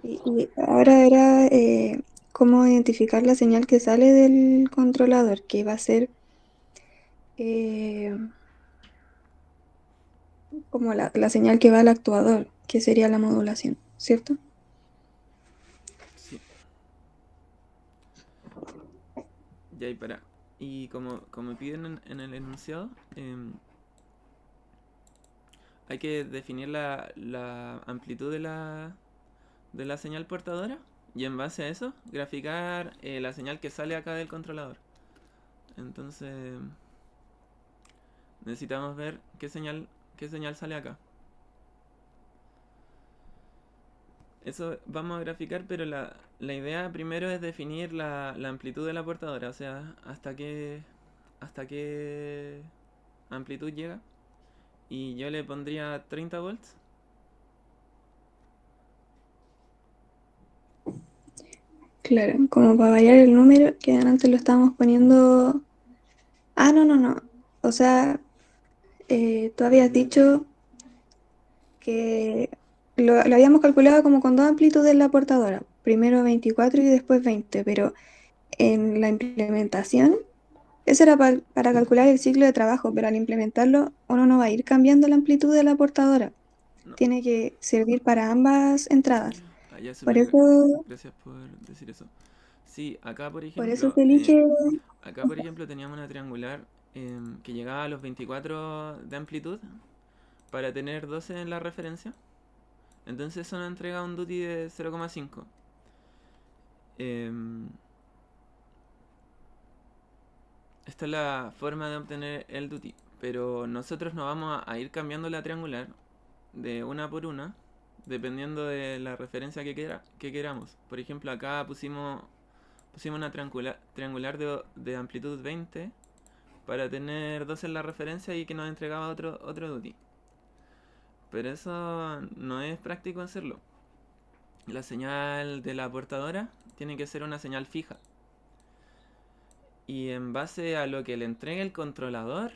Speaker 2: Y ahora era cómo identificar la señal que sale del controlador, que va a ser eh, como la señal que va al actuador, que sería la modulación, ¿cierto?
Speaker 1: Sí, ya y para. Y como piden en el enunciado, hay que definir la amplitud de la señal portadora y en base a eso graficar la señal que sale acá del controlador. Entonces necesitamos ver qué señal sale acá. Eso vamos a graficar, pero la idea primero es definir la amplitud de la portadora, o sea, hasta qué amplitud llega. Y yo le pondría 30 volts.
Speaker 2: Claro, como para variar el número, que antes lo estábamos poniendo... Ah, no, no, no. O sea, tú habías dicho que lo habíamos calculado como con dos amplitudes en la portadora, primero 24 y después 20, pero en la implementación, eso era para calcular el ciclo de trabajo, pero al implementarlo uno no va a ir cambiando la amplitud de la portadora,
Speaker 1: No,
Speaker 2: tiene que servir para ambas entradas.
Speaker 1: ya
Speaker 2: Por
Speaker 1: súper.
Speaker 2: eso,
Speaker 1: Gracias por decir eso. Sí,
Speaker 2: por eso se elige,
Speaker 1: acá por ejemplo teníamos una triangular que llegaba a los 24 de amplitud para tener 12 en la referencia. Entonces eso nos entrega un duty de 0,5. Em, Esta es la forma de obtener el duty. Pero nosotros nos vamos a ir cambiando la triangular de una por una, dependiendo de la referencia que queramos. Por ejemplo, acá pusimos una triangular de amplitud 20 para tener 2 en la referencia y que nos entregaba otro duty. Pero eso no es práctico hacerlo. La señal de la portadora tiene que ser una señal fija. Y en base a lo que le entregue el controlador,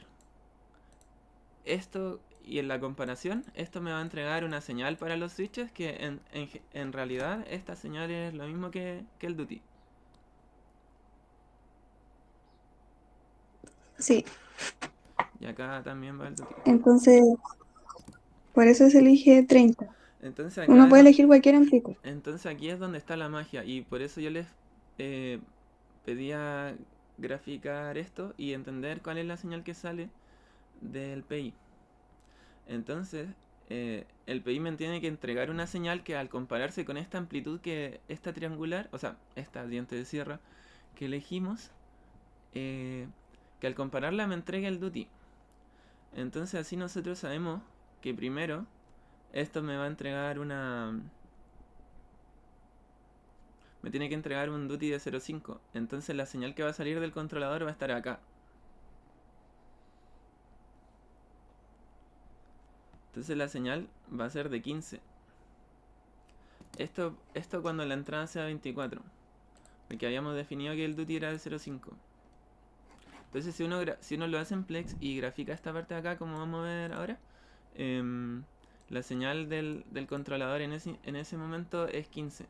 Speaker 1: esto y en la comparación, esto me va a entregar una señal para los switches que en realidad esta señal es lo mismo que el duty.
Speaker 2: sí,
Speaker 1: Y acá también va el duty.
Speaker 2: entonces por eso se elige 30.
Speaker 1: Entonces
Speaker 2: Uno
Speaker 1: acá es
Speaker 2: puede elegir cualquier amplitud.
Speaker 1: entonces aquí es donde está la magia y por eso yo les eh, pedía graficar esto y entender cuál es la señal que sale del PI. Entonces, el PI me tiene que entregar una señal que al compararse con esta amplitud que esta triangular, o sea, esta diente de sierra que elegimos, eh, que al compararla me entregue el duty. Entonces así nosotros sabemos que primero esto me va a entregar me tiene que entregar un duty de 0,5. Entonces la señal que va a salir del controlador va a estar acá. Entonces la señal va a ser de 15. Esto cuando la entrada sea 24. Porque habíamos definido que el duty era de 0,5. Entonces si uno lo hace en Plex y grafica esta parte de acá, como vamos a ver ahora, la señal del controlador en ese momento es 15.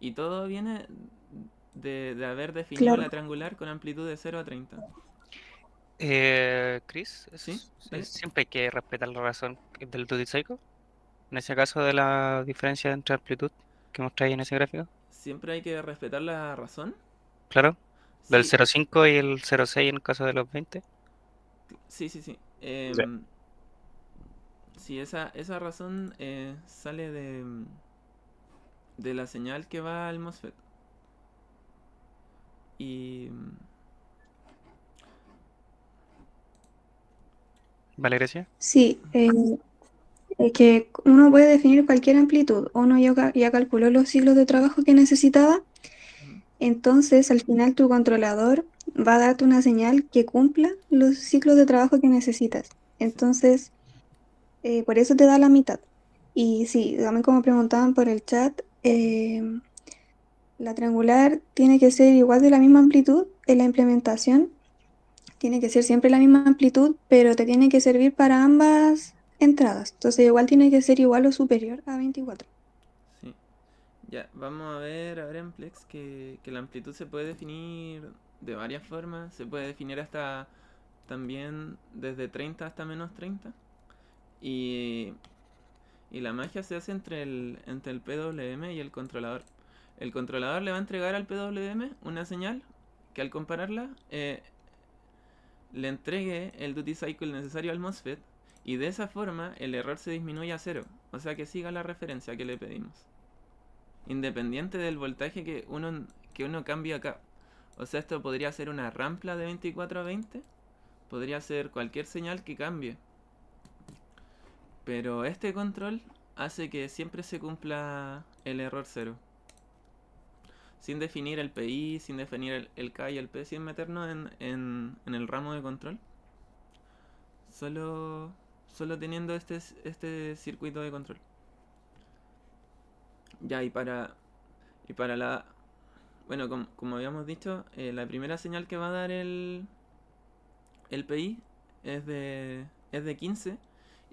Speaker 1: Y todo viene de haber definido
Speaker 2: Claro,
Speaker 1: la triangular con amplitud de 0 a 30.
Speaker 3: Chris,
Speaker 1: ¿Sí? Dale.
Speaker 3: siempre hay que respetar la razón del duty cycle. En ese caso de la diferencia entre amplitud que mostráis en ese gráfico.
Speaker 1: Siempre hay que respetar la razón.
Speaker 3: Claro. Del
Speaker 1: Sí,
Speaker 3: 0,5 y el 0,6 en el caso de los 20.
Speaker 1: sí, sí, sí.
Speaker 3: Sí.
Speaker 1: Sí, esa razón sale de la señal que va al MOSFET. Y
Speaker 3: ¿Vale, Grecia?
Speaker 2: Sí, es que uno puede definir cualquier amplitud. Uno ya calculó los ciclos de trabajo que necesitaba,
Speaker 1: ujú,
Speaker 2: entonces al final tu controlador va a darte una señal que cumpla los ciclos de trabajo que necesitas.
Speaker 1: sí,
Speaker 2: Entonces, por eso te da la mitad. Y sí, también como preguntaban por el chat, la triangular tiene que ser igual de la misma amplitud en la implementación. Tiene que ser siempre la misma amplitud, pero te tiene que servir para ambas entradas. Entonces igual tiene que ser igual o superior a 24.
Speaker 1: sí. Ya, vamos a ver ahora en Plex que la amplitud se puede definir de varias formas. Se puede definir hasta también desde 30 hasta -30. Y, y la magia se hace entre el PWM y el controlador. El controlador le va a entregar al PWM una señal que al compararla le entregue el duty cycle necesario al MOSFET y de esa forma el error se disminuye a cero. O sea que siga la referencia que le pedimos. Independiente del voltaje que uno cambie acá. O sea, esto podría ser una rampla de 24 a 20. Podría ser cualquier señal que cambie. Pero este control hace que siempre se cumpla el error cero. Sin definir el PI, sin definir el K y el P, sin meternos en el ramo de control. Solo, solo teniendo este circuito de control. Ya, y para la... Bueno, como habíamos dicho, la primera señal que va a dar el PI es de 15.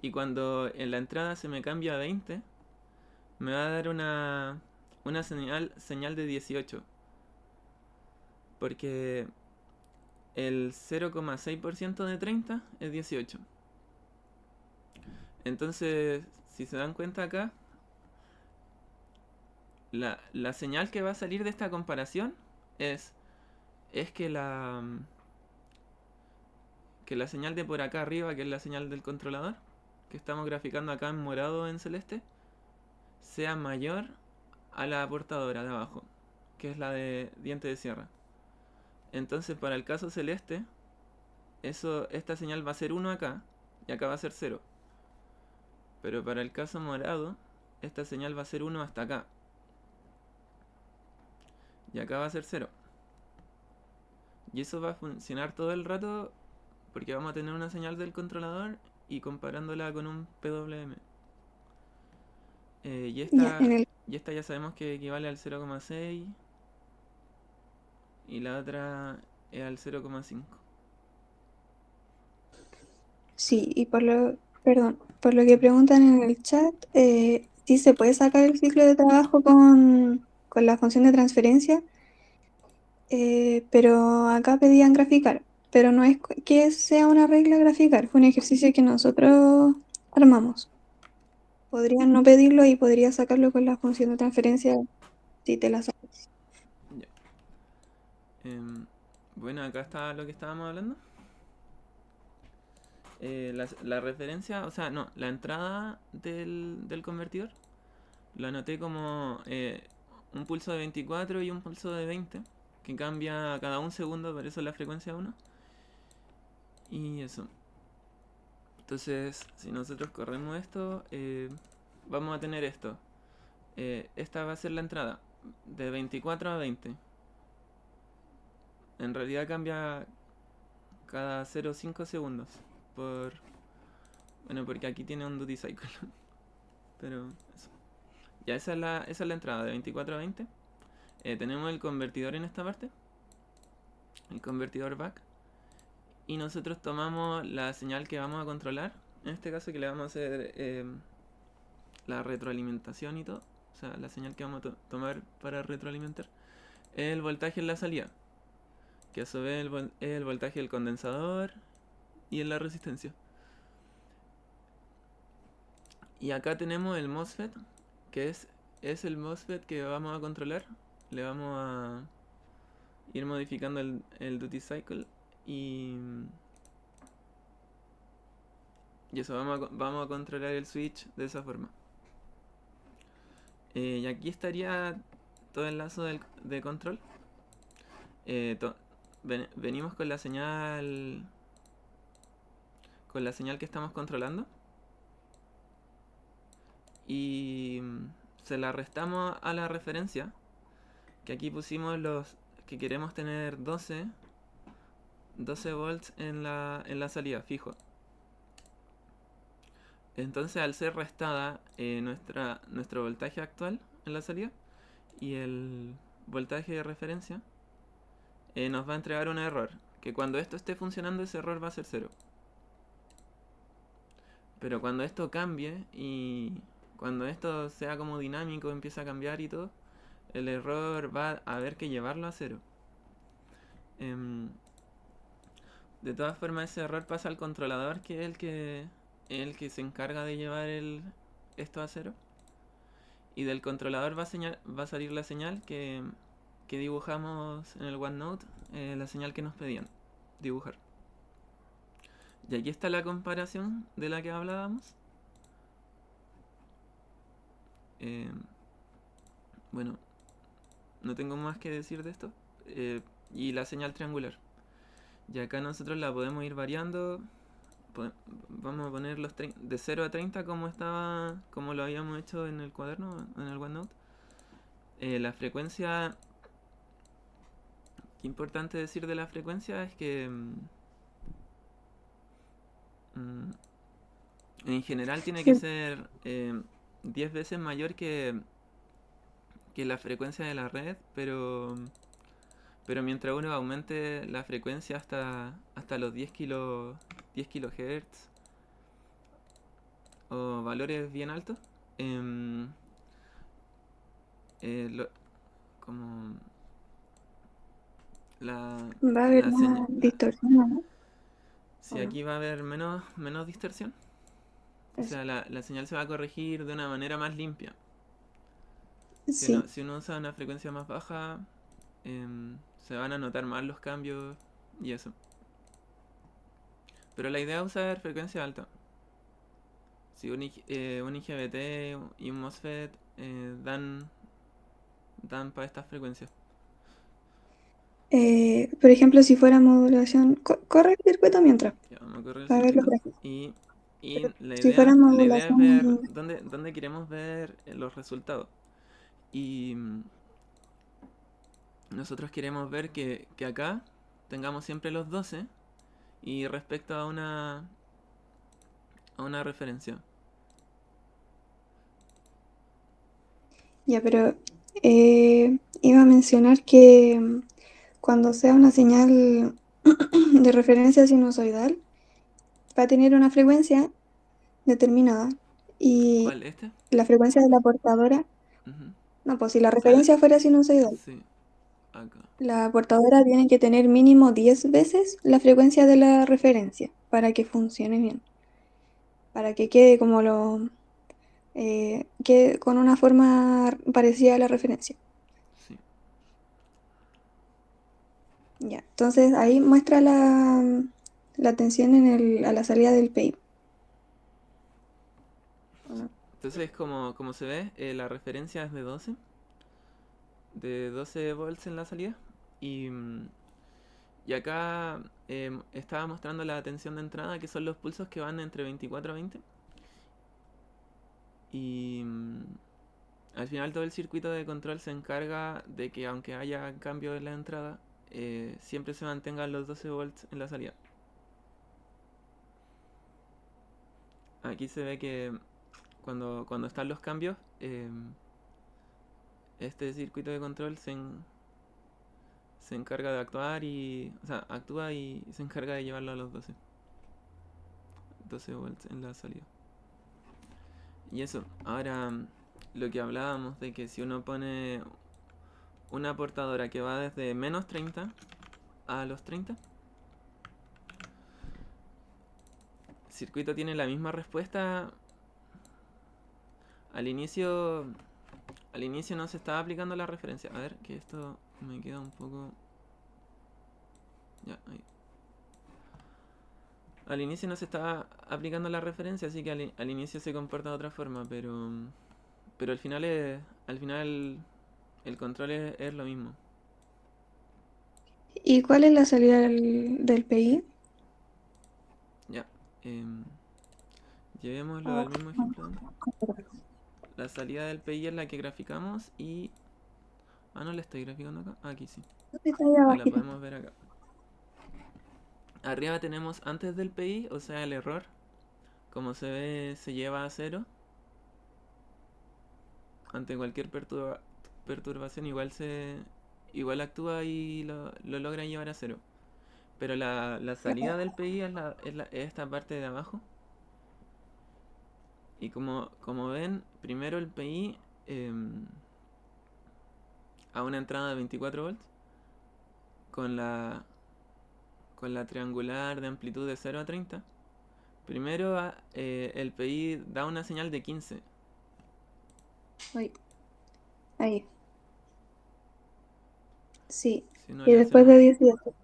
Speaker 1: Y cuando en la entrada se me cambia a 20, me va a dar una señal de 18. Porque el 0,6% de 30 es 18. Entonces, si se dan cuenta acá, la señal que va a salir de esta comparación es, es que la señal de por acá arriba, que es la señal del controlador, que estamos graficando acá en morado en celeste, sea mayor a la portadora de abajo, que es la de diente de sierra. Entonces, para el caso celeste, esta señal va a ser 1 acá y acá va a ser 0. Pero para el caso morado, esta señal va a ser 1 hasta acá y acá va a ser 0. Y eso va a funcionar todo el rato porque vamos a tener una señal del controlador y comparándola con un PWM. Y
Speaker 2: Ya,
Speaker 1: esta,
Speaker 2: en el,
Speaker 1: y esta ya sabemos que equivale al 0,6 y la otra es al 0,5.
Speaker 2: sí, perdón, por lo que preguntan en el chat, sí se puede sacar el ciclo de trabajo con la función de transferencia, pero acá pedían graficar, pero no es que sea una regla graficar, fue un ejercicio que nosotros armamos. Podrían no pedirlo y podría sacarlo con la función de transferencia si te la sacas.
Speaker 1: Ya. Bueno, acá está lo que estábamos hablando. La referencia, o sea, no, la entrada del convertidor lo anoté como un pulso de 24 y un pulso de 20, que cambia cada un segundo, por eso la frecuencia 1. Y eso. Entonces, si nosotros corremos esto, vamos a tener esto. Esta va a ser la entrada, de 24 a 20. En realidad cambia cada 0,5 segundos. Por, bueno, porque aquí tiene un duty cycle. Pero eso. Ya esa es la entrada de 24 a 20. Tenemos el convertidor en esta parte. El convertidor back. Y nosotros tomamos la señal que vamos a controlar. En este caso que le vamos a hacer la retroalimentación y todo. O sea, la señal que vamos a tomar para retroalimentar. Es el voltaje en la salida. Que a su vez es el voltaje del condensador y en la resistencia. Y acá tenemos el MOSFET, que es el MOSFET que vamos a controlar. Le vamos a ir modificando el duty cycle y Y eso, vamos a controlar el switch de esa forma. Y aquí estaría todo el lazo de control. Venimos con la señal que estamos controlando y se la restamos a la referencia, que aquí pusimos los que queremos tener 12 volts en la salida, fijo. Entonces, al ser restada nuestro voltaje actual en la salida y el voltaje de referencia, nos va a entregar un error, que cuando esto esté funcionando ese error va a ser 0. Pero cuando esto cambie y cuando esto sea como dinámico, empieza a cambiar y todo, el error va a haber que llevarlo a 0. De todas formas, ese error pasa al controlador, que es el que se encarga de llevar esto a 0. Y del controlador va a salir la señal que dibujamos en el OneNote, la señal que nos pedían dibujar. Y aquí está la comparación de la que hablábamos. Bueno, no tengo más que decir de esto. Y la señal triangular. Y acá nosotros la podemos ir variando. Vamos a poner de 0 a 30 como lo habíamos hecho en el cuaderno, en el OneNote. La frecuencia... Qué importante decir de la frecuencia es que... en general tiene que
Speaker 2: Sí.
Speaker 1: ser 10 veces mayor que la frecuencia de la red, pero mientras uno aumente la frecuencia hasta los 10 kilohertz o valores bien altos, em, como
Speaker 2: Va a haber
Speaker 1: la
Speaker 2: más
Speaker 1: señal...
Speaker 2: distorsión, ¿no?
Speaker 1: Si
Speaker 2: ¿O no?
Speaker 1: aquí va a haber menos distorsión, o
Speaker 2: Eso.
Speaker 1: sea, la señal se va a corregir de una manera más limpia.
Speaker 2: Sí,
Speaker 1: Si uno usa una frecuencia más baja, se van a notar más los cambios y eso. Pero la idea es usar frecuencia alta. Si un IGBT y un MOSFET dan para estas frecuencias.
Speaker 2: Por ejemplo, si fuera modulación, corre el circuito mientras,
Speaker 1: Ya, vamos a correr el
Speaker 2: para verlo
Speaker 1: circuito.
Speaker 2: por aquí.
Speaker 1: Y
Speaker 2: Si fuera
Speaker 1: la idea es ver
Speaker 2: modulación,
Speaker 1: dónde queremos ver los resultados. Y nosotros queremos ver que acá tengamos siempre los 12 y respecto a una referencia.
Speaker 2: ya, pero iba a mencionar que cuando sea una señal de referencia sinusoidal, va a tener una frecuencia determinada y
Speaker 1: ¿Cuál? ¿Este?
Speaker 2: la frecuencia de la portadora,
Speaker 1: Ujú.
Speaker 2: no, pues si la
Speaker 1: O sea,
Speaker 2: referencia fuera sinusoidal,
Speaker 1: sí, acá.
Speaker 2: la portadora tiene que tener mínimo 10 veces la frecuencia de la referencia para que funcione bien, para que quede como quede con una forma parecida a la referencia.
Speaker 1: Sí.
Speaker 2: Ya, entonces ahí muestra la tensión a la salida del PEI. ¿O no?
Speaker 1: Entonces, como se ve, la referencia es de 12 volts en la salida. Y, y acá estaba mostrando la tensión de entrada, que son los pulsos que van entre 24 a 20. Y al final todo el circuito de control se encarga de que aunque haya cambio en la entrada, siempre se mantengan los 12 volts en la salida. Aquí se ve que cuando están los cambios, este circuito de control se encarga de actuar o sea, actúa y se encarga de llevarlo a los 12 volts en la salida. Y eso, ahora lo que hablábamos de que si uno pone una portadora que va desde menos 30 a los 30, el circuito tiene la misma respuesta. Al inicio no se estaba aplicando la referencia. A ver, que esto me queda un poco... Ya, ahí. al inicio no se estaba aplicando la referencia, así que al inicio se comporta de otra forma, pero al final el control es lo mismo.
Speaker 2: ¿Y cuál es la salida del PI?
Speaker 1: Ya. em, Llevémoslo
Speaker 2: Oh,
Speaker 1: al mismo ejemplo. La salida del PI es la que graficamos y... Ah, no la estoy graficando acá. Ah, aquí sí.
Speaker 2: está ahí
Speaker 1: Y la
Speaker 2: abajito.
Speaker 1: podemos ver acá. Arriba tenemos antes del PI, o sea, el error. Como se ve, se lleva a cero. Ante cualquier perturbación igual actúa y lo logra llevar a cero. Pero la salida del PI es esta parte de abajo. Y como ven, primero el PI a una entrada de 24 volts con la triangular de amplitud de 0 a 30. Primero el PI da una señal de 15.
Speaker 2: Uy, ahí, sí.
Speaker 1: Si uno
Speaker 2: Y
Speaker 1: le hace
Speaker 2: después de 18.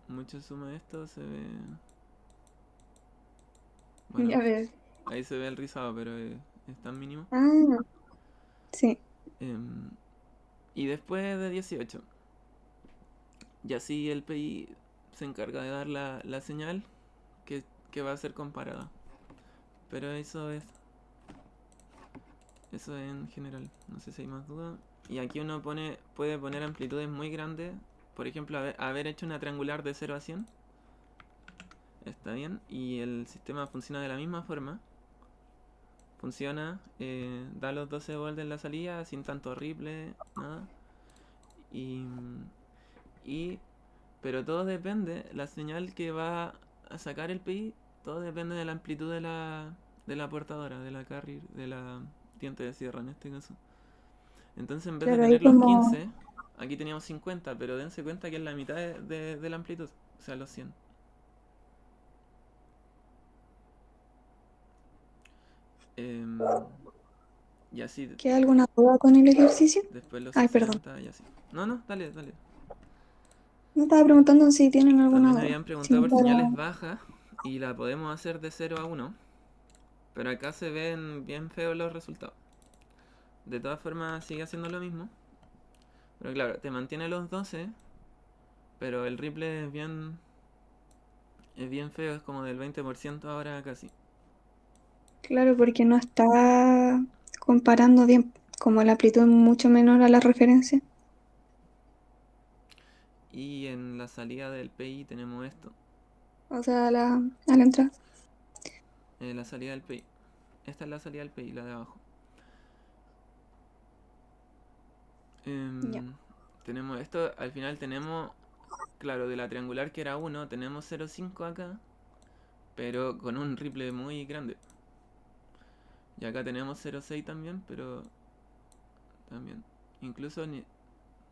Speaker 1: mucho zoom a esto, se ve... Bueno,
Speaker 2: Ya ves.
Speaker 1: ahí se ve el rizado, pero es tan mínimo.
Speaker 2: Ah, sí.
Speaker 1: Em, y después de 18. Y así el PI se encarga de dar la señal que va a ser comparada. Pero eso en general. No sé si hay más dudas. Y aquí uno puede poner amplitudes muy grandes. Por ejemplo, haber hecho una triangular de 0 a 100. Está bien. Y el sistema funciona de la misma forma. Funciona, da los 12 volts en la salida sin tanto ripple, nada. Y, y pero todo depende, la señal que va a sacar el PI, todo depende de la amplitud de la portadora, de la carrier, de la diente de sierra en este caso. Entonces en vez de
Speaker 2: Claro, ahí
Speaker 1: tener los
Speaker 2: como,
Speaker 1: 15, aquí teníamos 50, pero dense cuenta que es la mitad de la amplitud, o sea, los 100. Em, y así,
Speaker 2: ¿queda alguna duda con el ejercicio?
Speaker 1: después los
Speaker 2: Ay, perdón.
Speaker 1: 60 y así. No, no, dale, dale.
Speaker 2: Me estaba preguntando si tienen alguna
Speaker 1: También
Speaker 2: duda.
Speaker 1: habían
Speaker 2: Si
Speaker 1: preguntado
Speaker 2: no,
Speaker 1: por señales
Speaker 2: para-
Speaker 1: bajas y la podemos hacer de 0 a 1, pero acá se ven bien feos los resultados. De todas formas sigue haciendo lo mismo, pero claro, te mantiene los 12, pero el ripple es bien feo, es como del 20% ahora casi.
Speaker 2: Claro, porque no está comparando bien, como la amplitud es mucho menor a la referencia.
Speaker 1: Y en la salida del PI tenemos esto,
Speaker 2: O sea, a la entrada.
Speaker 1: la salida del PI. Esta es la salida del PI, la de abajo.
Speaker 2: Ya.
Speaker 1: Em, Tenemos esto, al final tenemos, claro, de la triangular que era 1, tenemos 0,5 acá, pero con un ripple muy grande. Y acá tenemos 0,6 también, pero también. Incluso,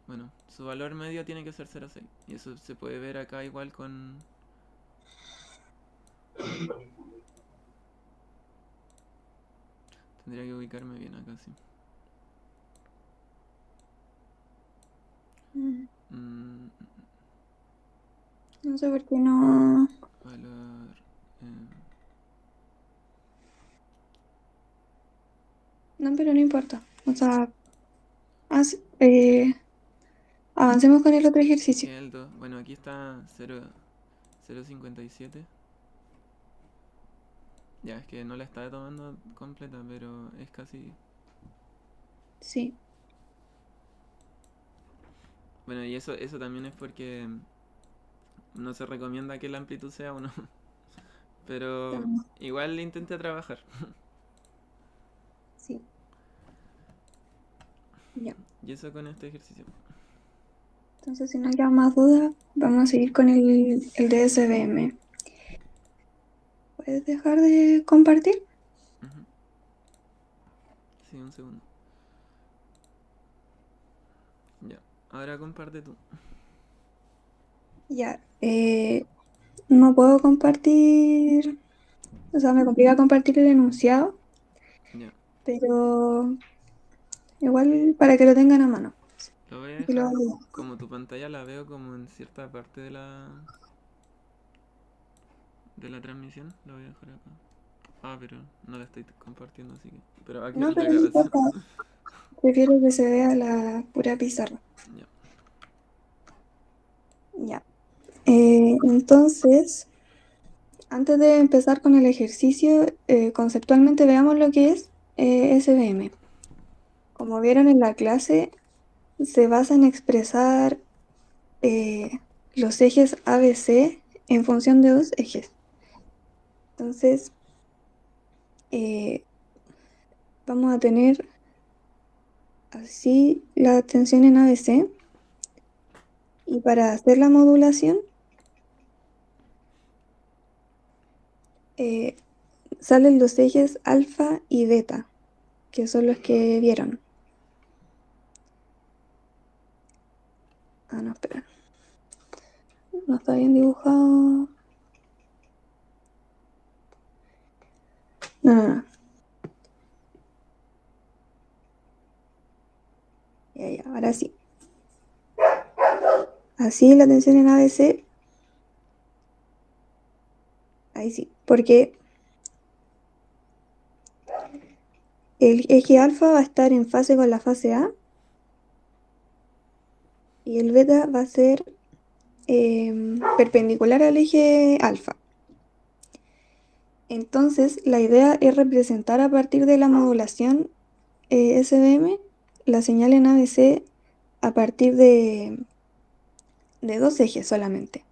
Speaker 1: bueno, su valor medio tiene que ser 0,6. Y eso se puede ver acá igual con... Tendría que ubicarme bien acá, sí.
Speaker 2: Mm,
Speaker 1: Mm,
Speaker 2: No sé por qué no.
Speaker 1: valor... eh,
Speaker 2: No, pero no importa. O sea, haz- eh, avancemos con el otro ejercicio.
Speaker 1: que el 2. Bueno, aquí está 0,57. Ya, es que no la estaba tomando completa, pero es casi...
Speaker 2: Sí,
Speaker 1: Bueno, y eso también es porque no se recomienda que la amplitud sea 1. Pero
Speaker 2: también.
Speaker 1: igual intenté trabajar.
Speaker 2: Sí, ya.
Speaker 1: Y eso con este ejercicio.
Speaker 2: Entonces, si no hay más dudas, vamos a seguir con el DSBM. ¿Puedes dejar de compartir?
Speaker 1: Ujú. Sí, un segundo. Ya. Ahora comparte tú.
Speaker 2: Ya. No puedo compartir, o sea, me complica compartir el enunciado,
Speaker 1: Ya.
Speaker 2: pero igual para que lo tengan a mano.
Speaker 1: Lo voy a
Speaker 2: Y lo
Speaker 1: dejar
Speaker 2: hago.
Speaker 1: como tu pantalla la veo como en cierta parte de la transmisión. La voy a dejar acá. Ah, pero no la estoy compartiendo, así que. Pero aquí
Speaker 2: No,
Speaker 1: la
Speaker 2: pero no
Speaker 1: grabación.
Speaker 2: importa. Prefiero que se vea la pura pizarra.
Speaker 1: Ya.
Speaker 2: Ya. Entonces, antes de empezar con el ejercicio, conceptualmente veamos lo que es SVM. Como vieron en la clase, se basa en expresar los ejes ABC en función de dos ejes. Entonces, vamos a tener así la tensión en ABC. Y para hacer la modulación, eh, salen los ejes alfa y beta, que son los que vieron. Ah, no, espera. No está bien dibujado. No, no, no. Ya, ya, ahora sí. Así la tensión en ABC. Ahí sí. Porque el eje alfa va a estar en fase con la fase A. Y el beta va a ser perpendicular al eje alfa. Entonces, la idea es representar a partir de la modulación SVM la señal en ABC a partir de dos ejes solamente.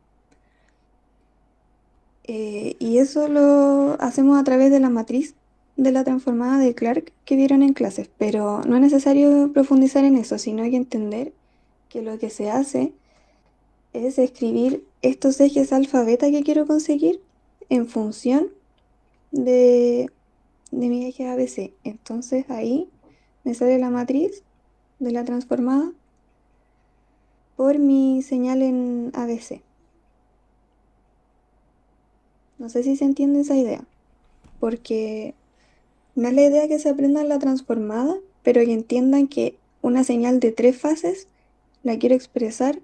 Speaker 2: Y eso lo hacemos a través de la matriz de la transformada de Clark que vieron en clases, pero no es necesario profundizar en eso, sino hay que entender que lo que se hace es escribir estos ejes alfa beta que quiero conseguir en función de, de mi eje ABC. Entonces ahí me sale la matriz de la transformada por mi señal en ABC. No sé si se entiende esa idea, porque no es la idea que se aprendan la transformada, pero que entiendan que una señal de tres fases la quiero expresar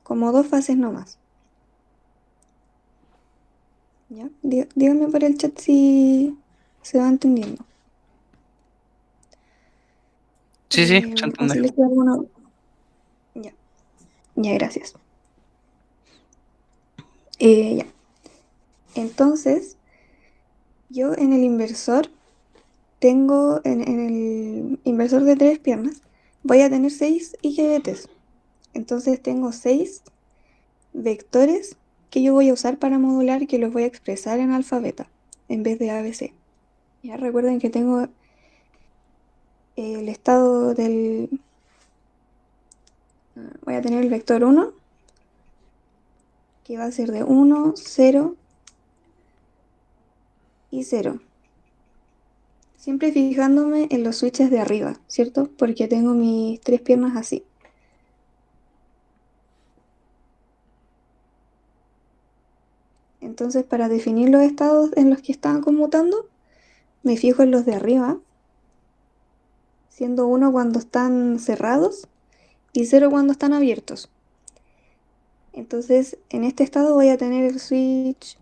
Speaker 2: como dos fases nomás. ¿Ya? Díganme por el chat si se va entendiendo.
Speaker 3: Sí, sí, se
Speaker 2: O
Speaker 3: entiende.
Speaker 2: si les queda alguna. Ya, ya, gracias. Ya. Entonces, yo en el inversor tengo, en el inversor de tres piernas, voy a tener 6 IGBTs. Entonces tengo 6 vectores que yo voy a usar para modular, que los voy a expresar en alfa beta en vez de ABC. Ya recuerden que tengo el estado del. Voy a tener el vector 1, que va a ser de 1, 0 y 0. Siempre fijándome en los switches de arriba, ¿cierto? Porque tengo mis tres piernas así. Entonces, para definir los estados en los que están conmutando, me fijo en los de arriba, siendo 1 cuando están cerrados y 0 cuando están abiertos. Entonces, en este estado voy a tener el switch,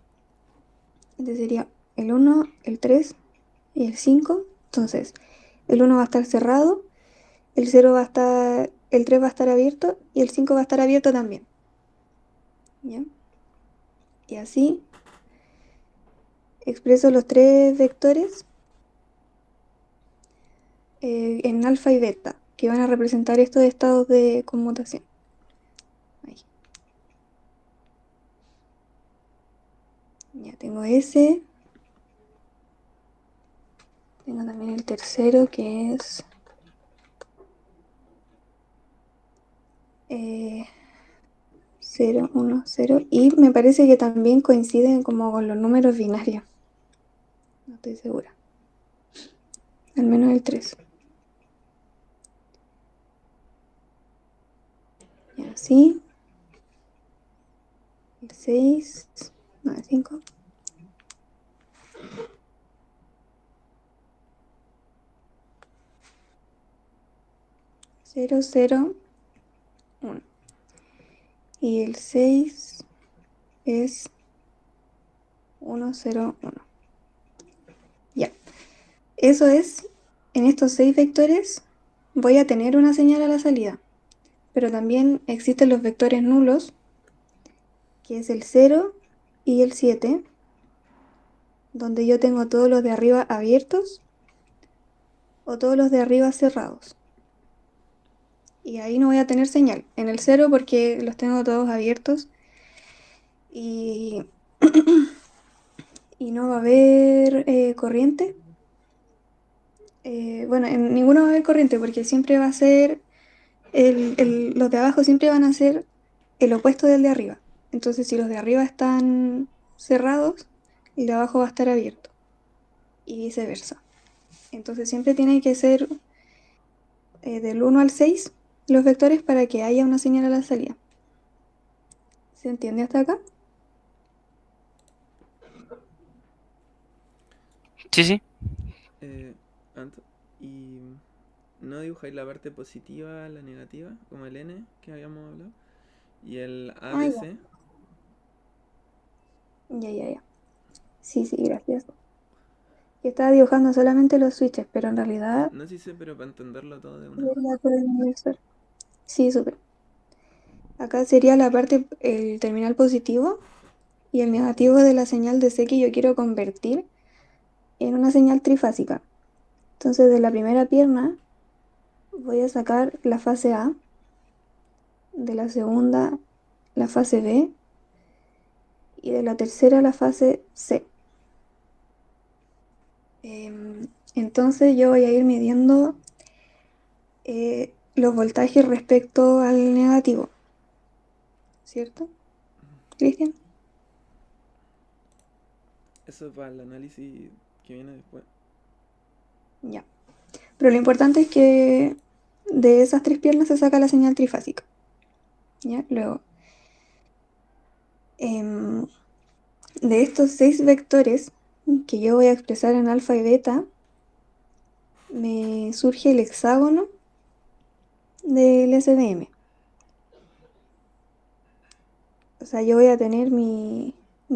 Speaker 2: este sería el 1, el 3 y el 5. Entonces, el 1 va a estar cerrado, el 0 va a estar, el 3 va a estar abierto y el 5 va a estar abierto también. ¿Ya? Y así expreso los tres vectores en alfa y beta, que van a representar estos estados de conmutación. Ahí. Ya tengo ese. Tengo también el tercero que es 0, 1, 0. Y me parece que también coinciden como con los números binarios. No estoy segura. Al menos el 3. Y así. El 6. No, el 5. 0, 0, 1. Y el 6 es 1, 0, 1. Ya. Eso es, en estos 6 vectores voy a tener una señal a la salida. Pero también existen los vectores nulos, que es el 0 y el 7, donde yo tengo todos los de arriba abiertos o todos los de arriba cerrados. Y ahí no voy a tener señal. En el 0 porque los tengo todos abiertos y, y no va a haber corriente. Bueno, en ninguno va a haber corriente porque siempre va a ser, los de abajo siempre van a ser el opuesto del de arriba. Entonces si los de arriba están cerrados, el de abajo va a estar abierto y viceversa. Entonces siempre tiene que ser del 1 al 6 los vectores para que haya una señal a la salida. ¿Se entiende hasta acá?
Speaker 3: Sí, sí.
Speaker 1: Anto, ¿y no dibujáis la parte positiva, la negativa, como el n que habíamos hablado? Y el
Speaker 2: Ah, ya.
Speaker 1: ABC,
Speaker 2: Ya. Sí, gracias. Yo estaba dibujando solamente los switches, pero en realidad
Speaker 1: no sé si sé, pero para entenderlo todo de una.
Speaker 2: debería poder inversor. Sí, súper. Acá sería la parte, el terminal positivo y el negativo de la señal DC que yo quiero convertir en una señal trifásica. Entonces de la primera pierna voy a sacar la fase A, de la segunda la fase B y de la tercera la fase C. Entonces yo voy a ir midiendo los voltajes respecto al negativo, ¿cierto, Cristian?
Speaker 1: Eso es para el análisis que viene después.
Speaker 2: Ya. Pero lo importante es que de esas 3 piernas se saca la señal trifásica. ¿Ya? Luego, em, de estos 6 vectores que yo voy a expresar en alfa y beta, me surge el hexágono del SDM. O sea, yo voy a tener mi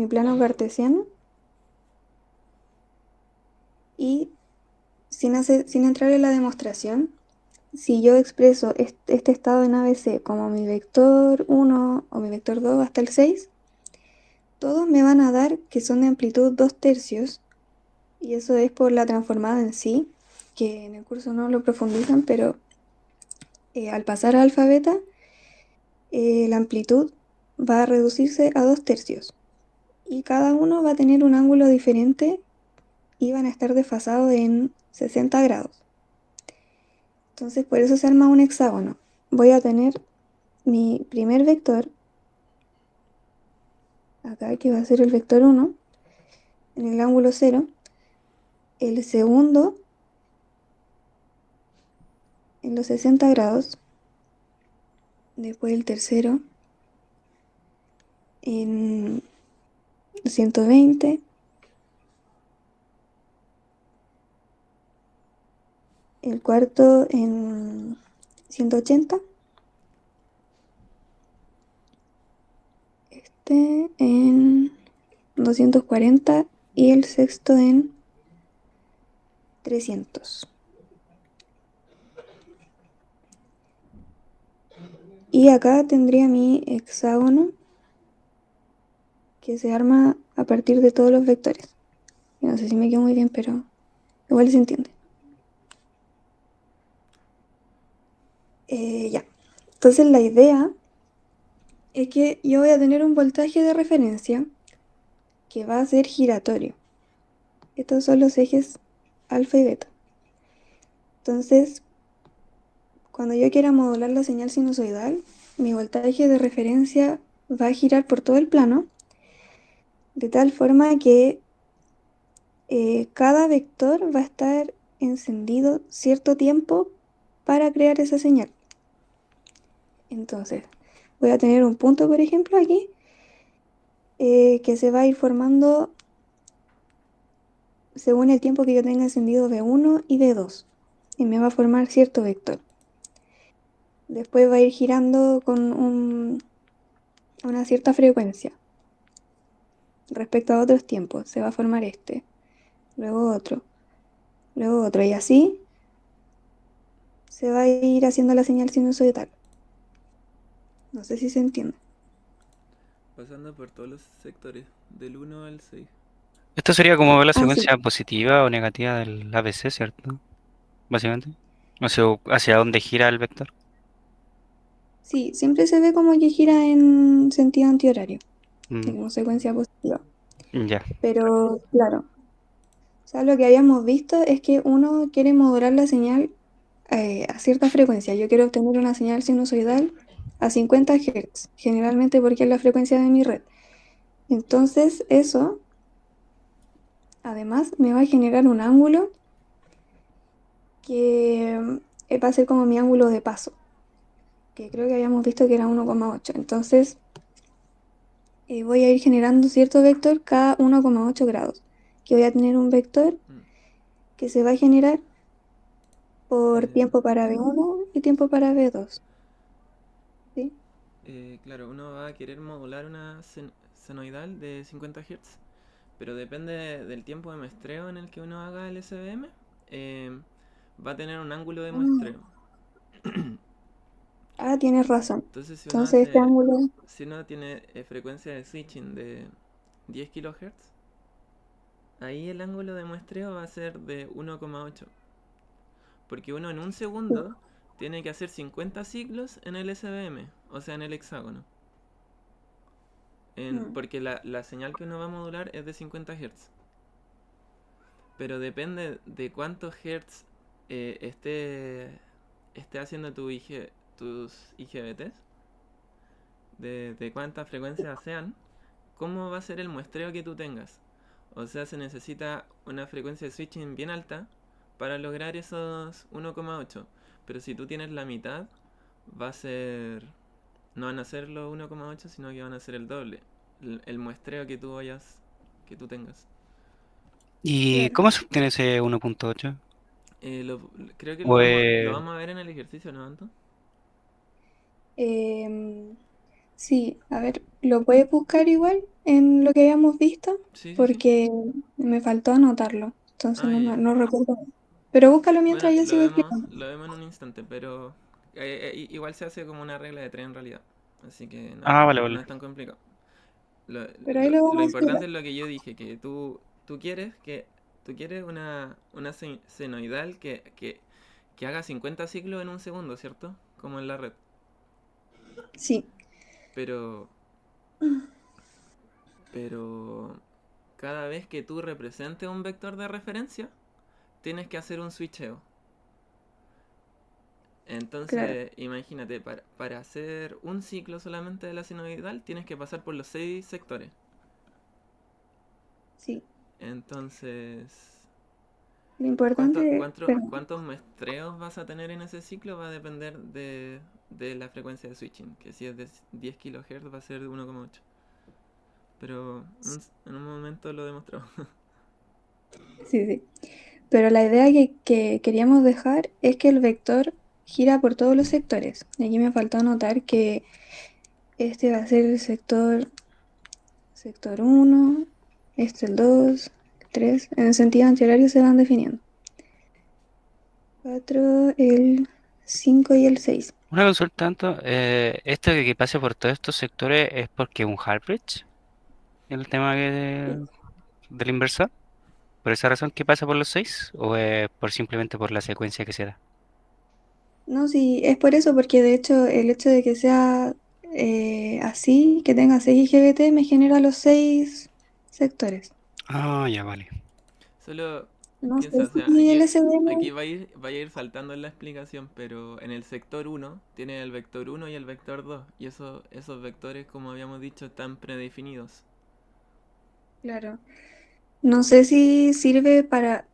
Speaker 2: plano cartesiano y sin entrar en la demostración, si yo expreso este estado en ABC como mi vector 1 o mi vector 2 hasta el 6, todos me van a dar que son de amplitud 2 tercios, y eso es por la transformada en sí, que en el curso no lo profundizan, pero al pasar a alfa beta, la amplitud va a reducirse a 2 tercios, y cada uno va a tener un ángulo diferente y van a estar desfasados en 60 grados. Entonces por eso se arma un hexágono. Voy a tener mi primer vector, acá que va a ser el vector 1, en el ángulo 0, el segundo en los 60 grados, después el tercero en 120, el cuarto en 180, este en 240 y el sexto en 300. Y acá tendría mi hexágono que se arma a partir de todos los vectores. No sé si me quedo muy bien, pero igual se entiende. Ya. Entonces la idea es que yo voy a tener un voltaje de referencia que va a ser giratorio. Estos son los ejes alfa y beta. Entonces, cuando yo quiera modular la señal sinusoidal, mi voltaje de referencia va a girar por todo el plano, de tal forma que cada vector va a estar encendido cierto tiempo para crear esa señal. Entonces, voy a tener un punto, por ejemplo, aquí, que se va a ir formando según el tiempo que yo tenga encendido V1 y V2, y me va a formar cierto vector. Después va a ir girando con una cierta frecuencia. respecto a otros tiempos. Se va a formar este, luego otro, y así se va a ir haciendo la señal sinusoidal. No sé si se entiende.
Speaker 1: Pasando por todos los sectores, del 1 al 6.
Speaker 3: Esto sería como la
Speaker 2: Ah, sí.
Speaker 3: secuencia positiva o negativa del ABC, ¿cierto? Básicamente. O sea, hacia dónde gira el vector.
Speaker 2: Sí, siempre se ve como que gira en sentido antihorario,
Speaker 3: Mm,
Speaker 2: como secuencia positiva.
Speaker 3: ya.
Speaker 2: Pero claro, o sea, lo que habíamos visto es que uno quiere modular la señal a cierta frecuencia. Yo quiero obtener una señal sinusoidal a 50 Hz, generalmente porque es la frecuencia de mi red. Entonces, eso además me va a generar un ángulo que va a ser como mi ángulo de paso, que creo que habíamos visto que era 1,8. Entonces, voy a ir generando cierto vector cada 1,8 grados, que voy a tener un vector
Speaker 1: Mm.
Speaker 2: que se va a generar por
Speaker 1: Eh,
Speaker 2: tiempo para V1 y tiempo para V2. ¿Sí?
Speaker 1: claro, uno va a querer modular una senoidal de 50 Hz, pero depende del tiempo de muestreo en el que uno haga el SVM, eh, va a tener un ángulo de
Speaker 2: Mm.
Speaker 1: muestreo.
Speaker 2: Tienes razón.
Speaker 1: Entonces,
Speaker 2: Entonces este ángulo,
Speaker 1: si uno tiene frecuencia de switching de 10 kHz, ahí el ángulo de muestreo va a ser de 1,8. Porque uno en un segundo tiene que hacer 50 ciclos en el SVM, o sea, en el hexágono.
Speaker 2: mm,
Speaker 1: Porque la señal que uno va a modular es de 50 Hz. Pero depende de cuántos Hz esté haciendo tus IGBTs, de cuántas frecuencias sean, cómo va a ser el muestreo que tú tengas. O sea, se necesita una frecuencia de switching bien alta para lograr esos 1,8. Pero si tú tienes la mitad, va a ser... No van a ser los 1,8, sino que van a ser el doble. El muestreo que tú tengas.
Speaker 3: ¿Y
Speaker 2: claro.
Speaker 3: cómo se obtiene ese 1.8?
Speaker 1: Eh, lo- Creo que
Speaker 3: O
Speaker 1: lo vamos a ver en el ejercicio, ¿no, Anto?
Speaker 2: Em, sí, a ver, lo puedes buscar igual en lo que habíamos visto,
Speaker 1: Sí, sí, sí.
Speaker 2: porque me faltó anotarlo, entonces
Speaker 1: Ah, ya.
Speaker 2: no recuerdo. Pero búscalo
Speaker 1: Bueno,
Speaker 2: mientras yo sigo explicando.
Speaker 1: lo vemos en un instante, pero igual se hace como una regla de tres en realidad. Así que
Speaker 3: Ah, vale,
Speaker 1: no
Speaker 3: vale.
Speaker 1: es tan complicado.
Speaker 2: Pero ahí lo
Speaker 1: Lo
Speaker 2: vamos a explicar.
Speaker 1: importante es lo que yo dije, que tú quieres tú quieres una senoidal que haga 50 ciclos en un segundo, ¿cierto? Como en la red.
Speaker 2: Sí,
Speaker 1: Pero, pero cada vez que tú representes un vector de referencia, tienes que hacer un switcheo.
Speaker 2: claro,
Speaker 1: Entonces, imagínate, para hacer un ciclo solamente de la senoidal, tienes que pasar por los 6 sectores.
Speaker 2: sí.
Speaker 1: Entonces,
Speaker 2: Lo importante, pero
Speaker 1: ¿cuántos muestreos vas a tener en ese ciclo? Va a depender de la frecuencia de switching, que si es de 10 kHz va a ser de 1,8. Pero en un momento lo demostró.
Speaker 2: sí, sí. Pero la idea que queríamos dejar es que el vector gira por todos los sectores. Y aquí me faltó anotar que este va a ser el sector uno, este el 2, el 3. En el sentido antihorario se van definiendo. 4, el 5 y el 6.
Speaker 3: Una consulta tanto, esto de que pase por todos estos sectores es porque un hard bridge, el tema del inversor, por esa razón que pasa por los seis, o es por simplemente por la secuencia que se da.
Speaker 2: No, sí, es por eso, porque de hecho el hecho de que sea así, que tenga 6 IGBT, me genera los 6 sectores.
Speaker 3: Ah, ya vale.
Speaker 1: Solo
Speaker 2: No sé
Speaker 1: piensa, o sea,
Speaker 2: si el SVM,
Speaker 1: aquí va a ir faltando en la explicación, pero en el sector uno tiene el vector uno y el vector 2 y esos vectores, como habíamos dicho, están predefinidos.
Speaker 2: claro. No sé si sirve para,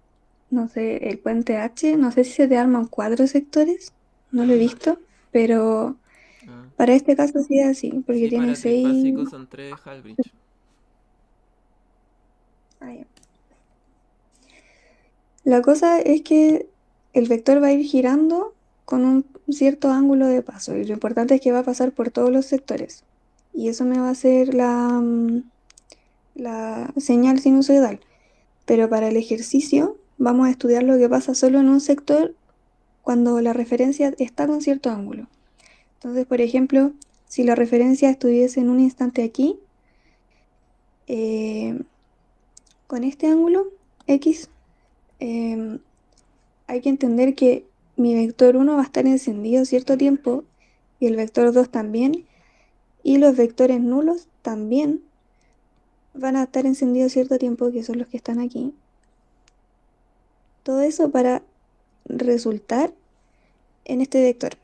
Speaker 2: no sé, el puente H, no sé si se te arman 4 sectores, no lo he visto, pero
Speaker 1: Ah.
Speaker 2: para este caso sí es así, porque
Speaker 1: Sí,
Speaker 2: tiene
Speaker 1: para
Speaker 2: 6.
Speaker 1: trifásico son 3 Halbridge.
Speaker 2: La cosa es que el vector va a ir girando con un cierto ángulo de paso y lo importante es que va a pasar por todos los sectores. Y eso me va a hacer la señal sinusoidal. Pero para el ejercicio vamos a estudiar lo que pasa solo en un sector cuando la referencia está con cierto ángulo. Entonces, por ejemplo, si la referencia estuviese en un instante aquí, eh, con este ángulo X, eh, hay que entender que mi vector 1 va a estar encendido cierto tiempo y el vector 2 también, y los vectores nulos también van a estar encendidos cierto tiempo, que son los que están aquí. Todo eso para resultar en este vector.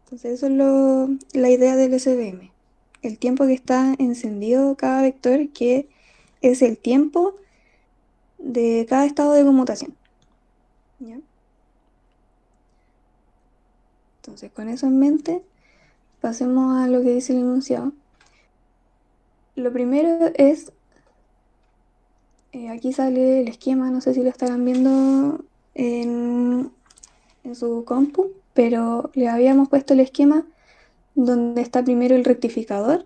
Speaker 2: Entonces eso es la idea del SVM. El tiempo que está encendido cada vector, que es el tiempo de cada estado de conmutación. ¿Ya? Entonces con eso en mente, pasemos a lo que dice el enunciado. Lo primero es, aquí sale el esquema, no sé si lo estarán viendo en su compu, pero le habíamos puesto el esquema donde está primero el rectificador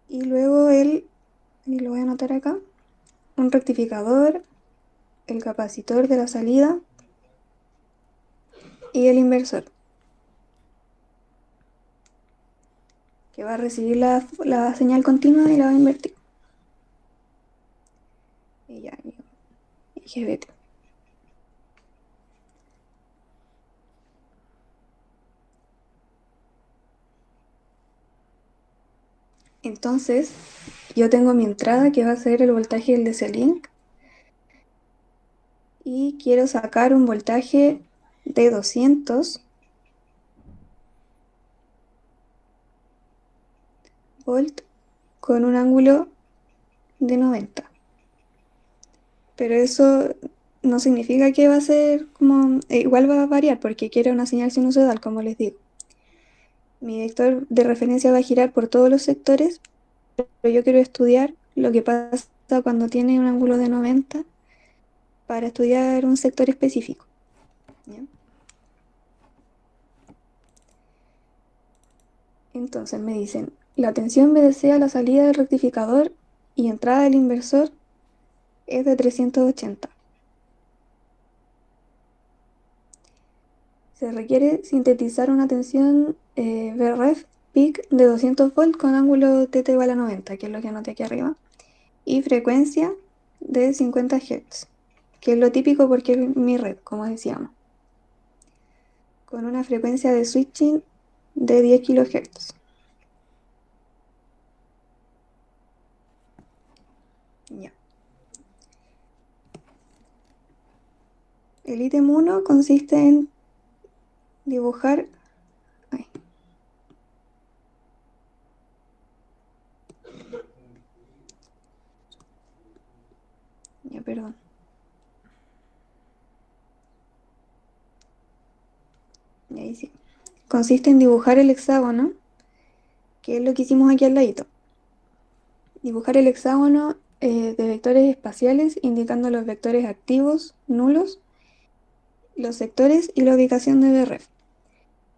Speaker 2: y luego y lo voy a anotar acá, un rectificador, el capacitor de la salida y el inversor, que va a recibir la señal continua y la va a invertir. Y ya, IGBT. Entonces, yo tengo mi entrada que va a ser el voltaje del DC-Link y quiero sacar un voltaje de 200 volt con un ángulo de 90. Pero eso no significa que va a ser como, igual va a variar porque quiero una señal sinusoidal, como les digo. Mi vector de referencia va a girar por todos los sectores, pero yo quiero estudiar lo que pasa cuando tiene un ángulo de 90 para estudiar un sector específico. ¿Ya? Entonces me dicen, la tensión BDC a la salida del rectificador y entrada del inversor es de 380. Se requiere sintetizar una tensión VREF peak de 200 volts con ángulo TT igual a 90, que es lo que anoté aquí arriba, y frecuencia de 50 Hz, que es lo típico porque es mi red, como decíamos, con una frecuencia de switching de 10 kHz. Ya. El ítem 1 consiste en dibujar... Ay, ya, perdón. Y ahí sí. Consiste en dibujar el hexágono, que es lo que hicimos aquí al ladito. Dibujar el hexágono de vectores espaciales indicando los vectores activos, nulos, los sectores y la ubicación de BREF.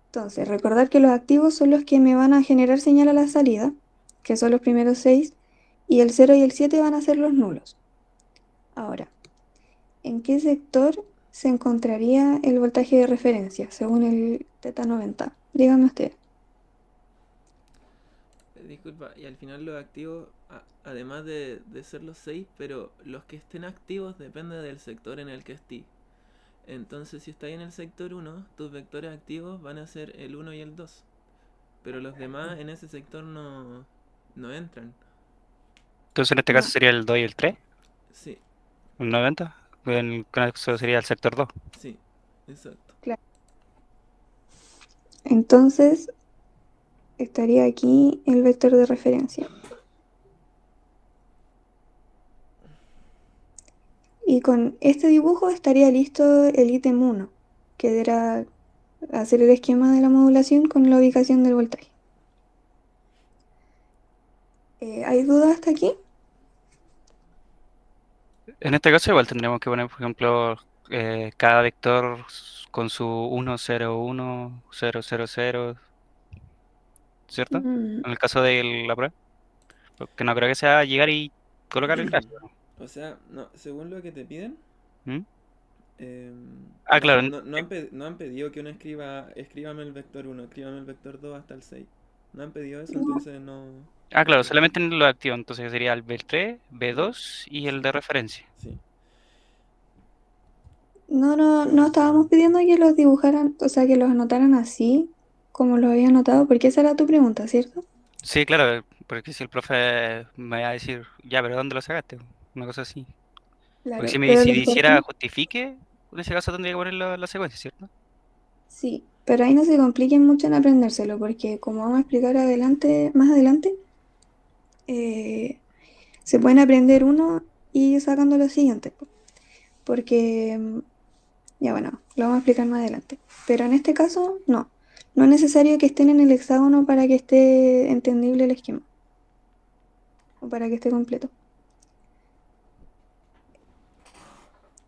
Speaker 2: Entonces, recordar que los activos son los que me van a generar señal a la salida, que son los primeros 6, y el 0 y el 7 van a ser los nulos. Ahora, ¿en qué sector se encontraría el voltaje de referencia según el teta 90? Díganme usted.
Speaker 1: Disculpa, y al final los activos, además de ser los 6, pero los que estén activos depende del sector en el que estés. Entonces, si estás en el sector 1, tus vectores activos van a ser el 1 y el 2. Pero los demás en ese sector no entran.
Speaker 3: Entonces en este caso
Speaker 2: No,
Speaker 3: sería el 2 y el 3,
Speaker 1: Sí,
Speaker 3: el 90. En caso sería el sector 2.
Speaker 1: sí, exacto.
Speaker 2: claro. Entonces, estaría aquí el vector de referencia. Y con este dibujo estaría listo el ítem 1, que era hacer el esquema de la modulación con la ubicación del voltaje. ¿Hay dudas hasta aquí?
Speaker 3: En este caso igual tendríamos que poner, por ejemplo, cada vector con su 1, 0, 1, 0, 0, 0. ¿cierto?
Speaker 2: Mm,
Speaker 3: En el caso de la prueba. Porque no creo que sea llegar y colocar el gráfico.
Speaker 1: O sea, no, según lo que te piden,
Speaker 3: ¿Mm? Ah,
Speaker 1: no,
Speaker 3: claro.
Speaker 1: no han pedido que uno escríbame el vector uno, escríbame el vector 2 hasta el 6. No han pedido eso, entonces no,
Speaker 3: Ah,
Speaker 1: no
Speaker 3: claro,
Speaker 1: creo.
Speaker 3: solamente en lo activo. Entonces sería el B3, B2 y el
Speaker 1: Sí,
Speaker 3: de referencia.
Speaker 1: sí.
Speaker 2: no estábamos pidiendo que los dibujaran, o sea, que los anotaran así, como lo había anotado, porque esa era tu pregunta, ¿cierto?
Speaker 3: Sí, claro, porque si el profe me va a decir, ya, pero ¿dónde lo sacaste? Una cosa así. Porque
Speaker 2: Claro,
Speaker 3: si
Speaker 2: pero lo
Speaker 3: hiciera
Speaker 2: importante,
Speaker 3: justifique, en ese caso tendría que poner la secuencia, ¿cierto?
Speaker 2: sí, pero ahí no se compliquen mucho en aprendérselo, porque como vamos a explicar adelante, más adelante, eh, se pueden aprender uno y ir sacando los siguientes, po, porque, ya bueno, lo vamos a explicar más adelante. Pero en este caso, no. No es necesario que estén en el hexágono para que esté entendible el esquema o para que esté completo.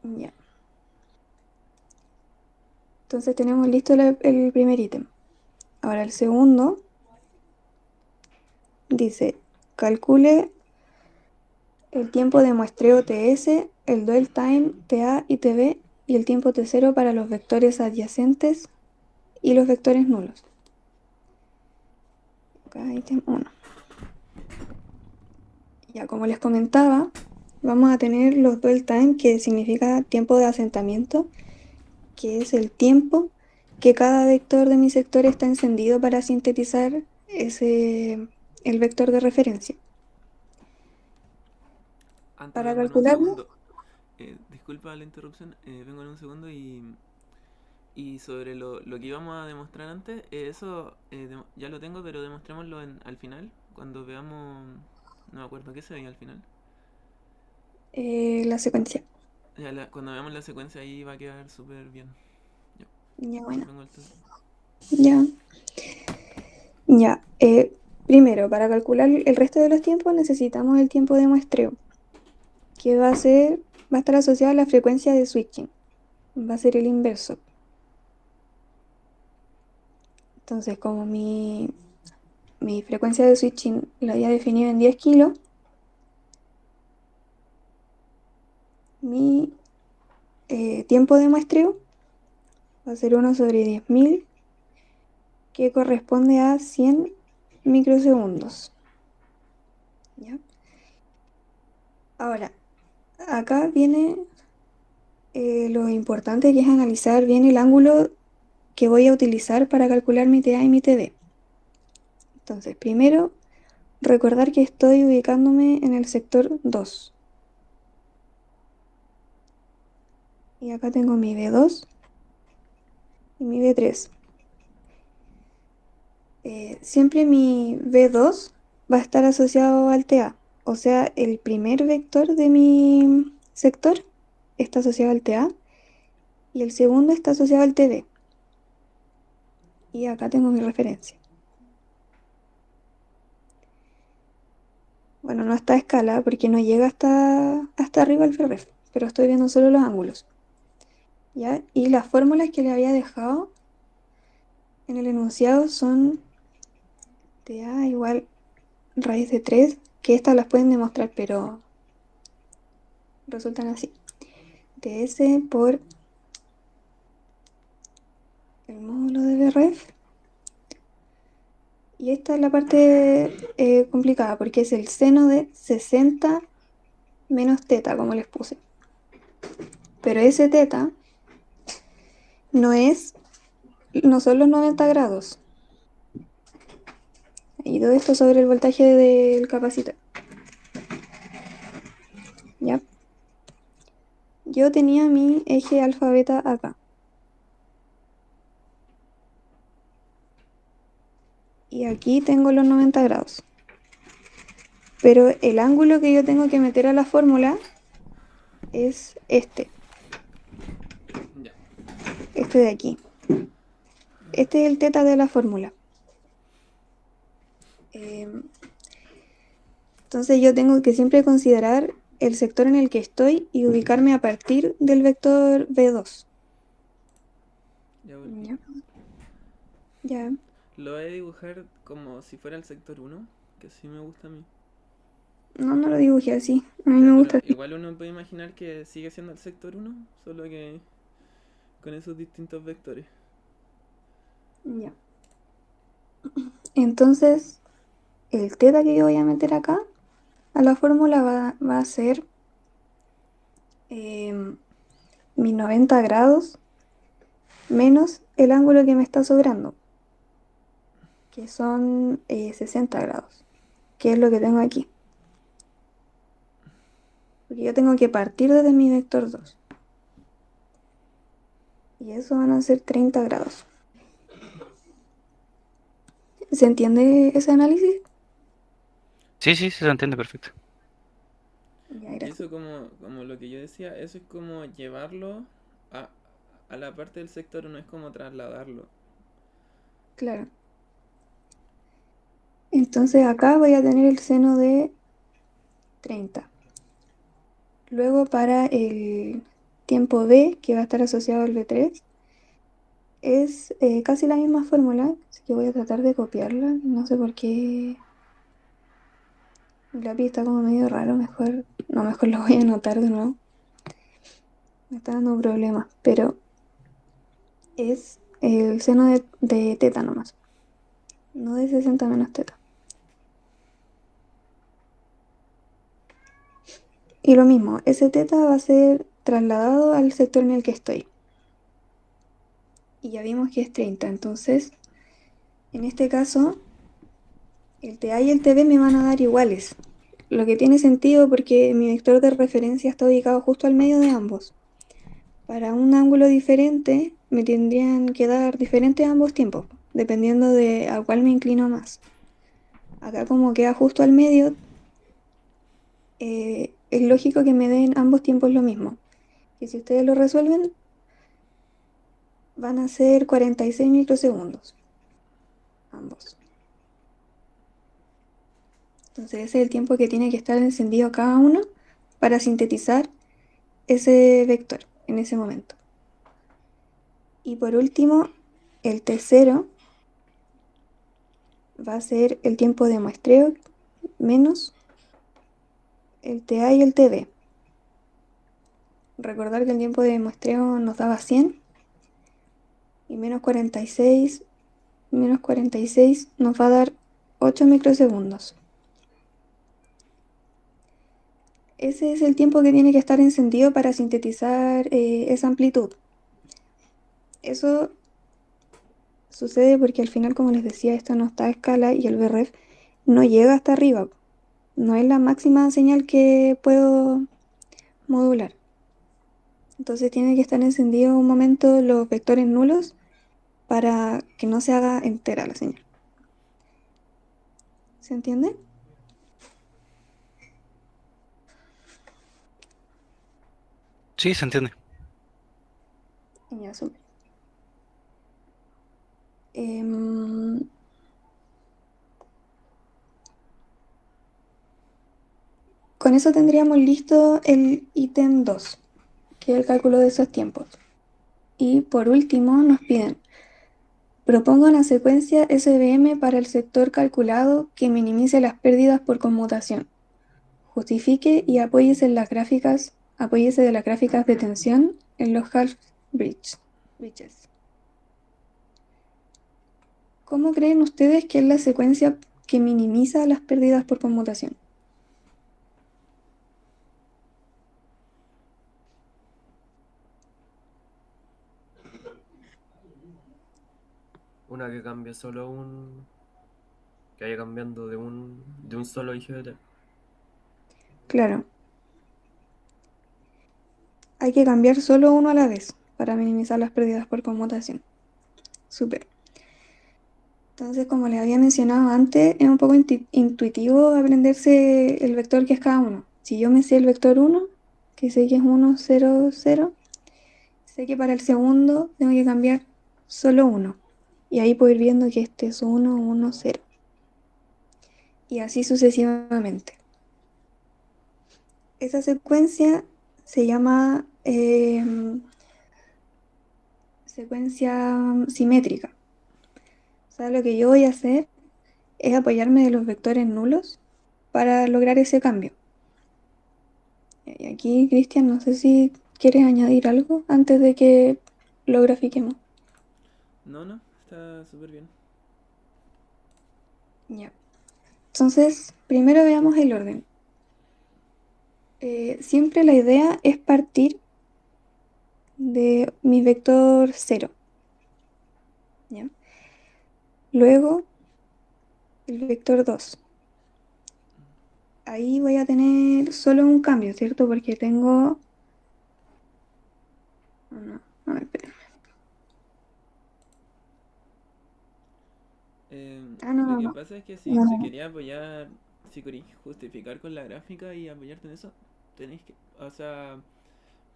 Speaker 2: Ya. Entonces tenemos listo el primer ítem. Ahora el segundo dice, calcule el tiempo de muestreo TS, el dwell time TA y TB y el tiempo T0 para los vectores adyacentes y los vectores nulos. Acá ítem 1. Ya como les comentaba, vamos a tener los dwell time, que significa tiempo de asentamiento, que es el tiempo que cada vector de mi sector está encendido para sintetizar el vector de referencia.
Speaker 1: Antes
Speaker 2: Para
Speaker 1: vengo en un
Speaker 2: calcularlo,
Speaker 1: segundo. Disculpa la interrupción, vengo en un segundo y sobre lo que íbamos a demostrar antes, eso ya lo tengo, pero demostrémoslo al final, cuando veamos, no me acuerdo qué se veía al final.
Speaker 2: la secuencia.
Speaker 1: Ya cuando veamos la secuencia ahí va a quedar súper bien. Ya,
Speaker 2: Ya bueno,
Speaker 1: vengo al toque.
Speaker 2: ya, ya. Primero, para calcular el resto de los tiempos necesitamos el tiempo de muestreo, que va a estar asociado a la frecuencia de switching. Va a ser el inverso. Entonces, como mi frecuencia de switching la había definido en 10 kilos, mi tiempo de muestreo va a ser 1/10.000, que corresponde a 100 microsegundos. ¿Ya? Ahora, acá viene lo importante, que es analizar bien el ángulo que voy a utilizar para calcular mi TA y mi TD. Entonces, primero, recordar que estoy ubicándome en el sector 2. Y acá tengo mi B2 y mi B3. Siempre mi B2 va a estar asociado al TA. O sea, el primer vector de mi sector está asociado al TA y el segundo está asociado al TD. Y acá tengo mi referencia. Bueno, no está a escala porque no llega hasta arriba el FREF, pero estoy viendo solo los ángulos. ¿Ya? Y las fórmulas que le había dejado en el enunciado son TA igual raíz de 3, que estas las pueden demostrar, pero resultan así. TS por el módulo de BREF. Y esta es la parte complicada porque es el seno de 60 menos teta, como les puse. Pero ese teta no es, no son los 90 grados. Y todo esto sobre el voltaje del capacitor. ¿Ya? Yo tenía mi eje alfa beta acá. Y aquí tengo los 90 grados. Pero el ángulo que yo tengo que meter a la fórmula es
Speaker 1: Ya.
Speaker 2: este de aquí. Este es el teta de la fórmula. Entonces yo tengo que siempre considerar el sector en el que estoy y ubicarme a partir del vector B2.
Speaker 1: Ya volví.
Speaker 2: Ya, ya.
Speaker 1: Lo voy a dibujar como si fuera el sector uno, que sí me gusta a mí.
Speaker 2: No lo dibujé así. A mí
Speaker 1: Ya,
Speaker 2: me
Speaker 1: pero
Speaker 2: gusta así.
Speaker 1: igual uno puede imaginar que sigue siendo el sector uno, solo que con esos distintos vectores.
Speaker 2: Ya. Entonces, el teta que yo voy a meter acá a la fórmula va a ser mis 90 grados menos el ángulo que me está sobrando, que son 60 grados, que es lo que tengo aquí. Porque yo tengo que partir desde mi vector 2. Y eso van a ser 30 grados. ¿Se entiende ese análisis?
Speaker 3: Sí, sí, sí, se entiende perfecto.
Speaker 2: Ya,
Speaker 1: Y
Speaker 2: gracias.
Speaker 1: eso como lo que yo decía, eso es como llevarlo a, a la parte del sector uno, es como trasladarlo.
Speaker 2: Claro. Entonces acá voy a tener el seno de 30. Luego para el tiempo B, que va a estar asociado al B3, es casi la misma fórmula, así que voy a tratar de copiarla. No sé por qué el lápiz está como medio raro, mejor lo voy a anotar de nuevo. Me está dando problemas, pero es el seno de teta nomás, no de 60 menos teta. Y lo mismo, ese teta va a ser trasladado al sector en el que estoy. Y ya vimos que es 30, entonces en este caso el TA y el TB me van a dar iguales, lo que tiene sentido porque mi vector de referencia está ubicado justo al medio de ambos. Para un ángulo diferente me tendrían que dar diferentes ambos tiempos, dependiendo de a cuál me inclino más. Acá como queda justo al medio, es lógico que me den ambos tiempos lo mismo. Y si ustedes lo resuelven, van a ser 46 microsegundos, ambos. Entonces ese es el tiempo que tiene que estar encendido cada uno para sintetizar ese vector en ese momento. Y por último, el tercero va a ser el tiempo de muestreo menos el TA y el TB. Recordar que el tiempo de muestreo nos daba 100 y menos 46 nos va a dar 8 microsegundos. Ese es el tiempo que tiene que estar encendido para sintetizar esa amplitud. Eso sucede porque al final, como les decía, esto no está a escala y el VREF no llega hasta arriba. No es la máxima señal que puedo modular. Entonces tiene que estar encendido un momento los vectores nulos para que no se haga entera la señal. ¿Se entiende?
Speaker 3: Sí, se entiende.
Speaker 2: Ya, súper. Em, con eso tendríamos listo el ítem 2, que es el cálculo de esos tiempos. Y por último nos piden, proponga una secuencia SVM para el sector calculado que minimice las pérdidas por conmutación. Justifique y apóyese de las gráficas de tensión en los half bridges. ¿Cómo creen ustedes que es la secuencia que minimiza las pérdidas por conmutación?
Speaker 4: Una que cambie solo un. Que vaya cambiando de un solo IGBT.
Speaker 2: Claro, hay que cambiar solo uno a la vez para minimizar las pérdidas por conmutación. Súper. Entonces, como les había mencionado antes, es un poco intuitivo aprenderse el vector que es cada uno. Si yo me sé el vector 1, que sé que es 1, 0, 0, sé que para el segundo tengo que cambiar solo uno. Y ahí puedo ir viendo que este es 1, 1, 0. Y así sucesivamente. Esa secuencia se llama secuencia simétrica. sea, lo que yo voy a hacer es apoyarme de los vectores nulos para lograr ese cambio. Y aquí, Cristian, no sé si quieres añadir algo antes de que lo grafiquemos.
Speaker 1: No, no, está súper bien.
Speaker 2: Ya. Entonces, primero veamos el orden. Siempre la idea es partir de mi vector 0. ¿Ya? Luego, el vector 2. Ahí voy a tener solo un cambio, ¿cierto? Porque tengo... No, a ver, espera.
Speaker 1: Lo
Speaker 2: No,
Speaker 1: que
Speaker 2: no.
Speaker 1: pasa es que si
Speaker 2: No,
Speaker 1: te
Speaker 2: no.
Speaker 1: quería apoyar, si queréis justificar con la gráfica y apoyarte en eso, tenéis que, o sea,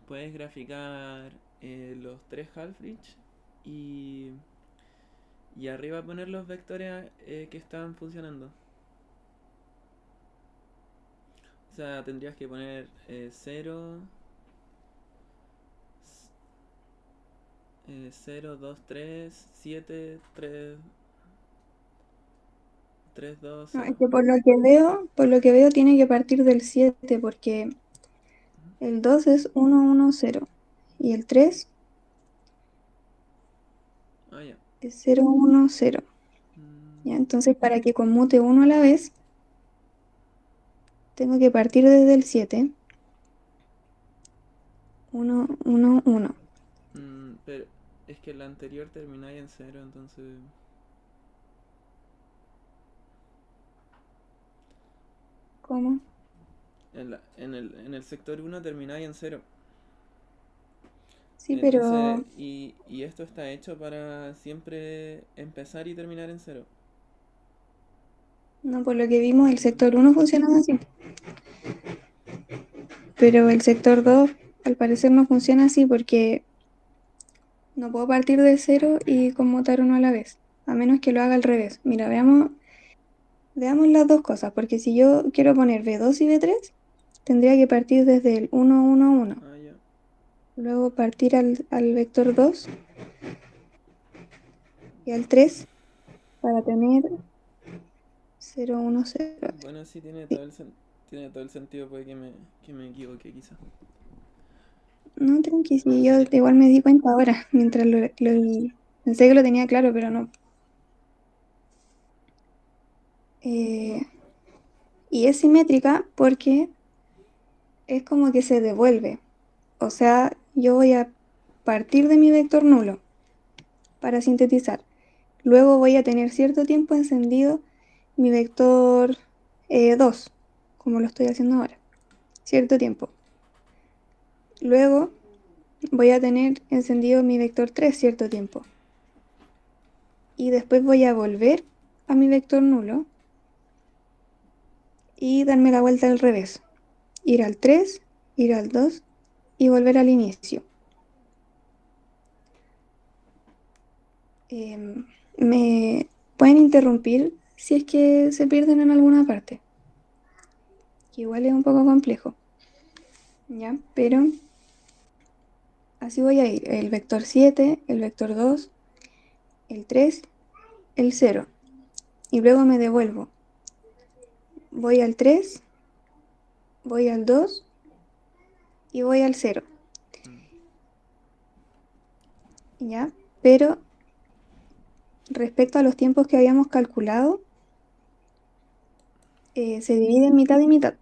Speaker 1: puedes graficar los tres half-bridge y, y arriba poner los vectores que están funcionando. O sea, tendrías que poner 0, 0, 2, 3, 7, 3, 3, 2,
Speaker 2: No,
Speaker 1: 0.
Speaker 2: es que por lo que veo tiene que partir del 7 porque el 2 es 1, 1, 0 y el 3
Speaker 1: Ah, ya.
Speaker 2: es 0, 1, 0. ¿Ya?
Speaker 1: Mm,
Speaker 2: Entonces, para que conmute uno a la vez, tengo que partir desde el 7, 1, 1, 1.
Speaker 1: pero es que la anterior termináis en 0, entonces...
Speaker 2: ¿Cómo?
Speaker 1: En el sector 1 termináis en 0.
Speaker 2: Sí,
Speaker 1: Entonces,
Speaker 2: pero
Speaker 1: y esto está hecho para siempre empezar y terminar en 0.
Speaker 2: no, por lo que vimos, el sector 1 funciona así. Pero el sector 2 al parecer no funciona así porque no puedo partir de 0 y conmutar uno a la vez, a menos que lo haga al revés. Mira, veamos las dos cosas, porque si yo quiero poner B2 y B3, tendría que partir desde el 1, 1, 1.
Speaker 1: Ah, ya.
Speaker 2: Luego partir al vector 2 y al 3 para tener 0, 1, 0.
Speaker 1: Bueno, sí,
Speaker 2: Sí.
Speaker 1: tiene todo el sentido, puede que me equivoque quizá.
Speaker 2: No, tranqui, sí, yo
Speaker 1: Ya.
Speaker 2: igual me di cuenta ahora, mientras pensé que lo tenía claro, pero no. Eh, y es simétrica porque es como que se devuelve. O sea, yo voy a partir de mi vector nulo para sintetizar. Luego voy a tener cierto tiempo encendido mi vector 2, como lo estoy haciendo ahora. Cierto tiempo. Luego voy a tener encendido mi vector 3 cierto tiempo. Y después voy a volver a mi vector nulo y darme la vuelta al revés. Ir al 3, ir al 2 y volver al inicio. Me pueden interrumpir si es que se pierden en alguna parte, que igual es un poco complejo, ¿ya? Pero así voy a ir, el vector 7, el vector 2, el 3, el 0, y luego me devuelvo. Voy al 3, voy al 2 y voy al 0,
Speaker 1: Mm.
Speaker 2: ¿ya? Pero respecto a los tiempos que habíamos calculado, se divide en mitad y mitad.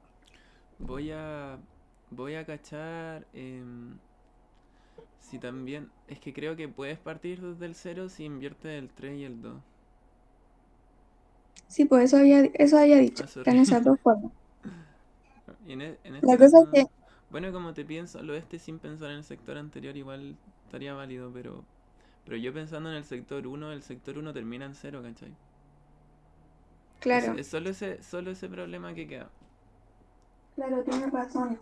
Speaker 1: Voy a. Voy a cachar. Si también. Es que creo que puedes partir desde el 0 si inviertes el 3 y el 2.
Speaker 2: Sí, pues eso había dicho,
Speaker 1: Ah, sorry.
Speaker 2: están esas dos formas.
Speaker 1: Y en este
Speaker 2: La cosa es
Speaker 1: caso.
Speaker 2: que,
Speaker 1: Bueno, como te pienso al oeste sin pensar en el sector anterior, igual estaría válido, pero yo pensando en el sector uno termina en 0, ¿cachai? Es,
Speaker 2: claro,
Speaker 1: es solo ese problema que queda.
Speaker 2: claro, tienes razón.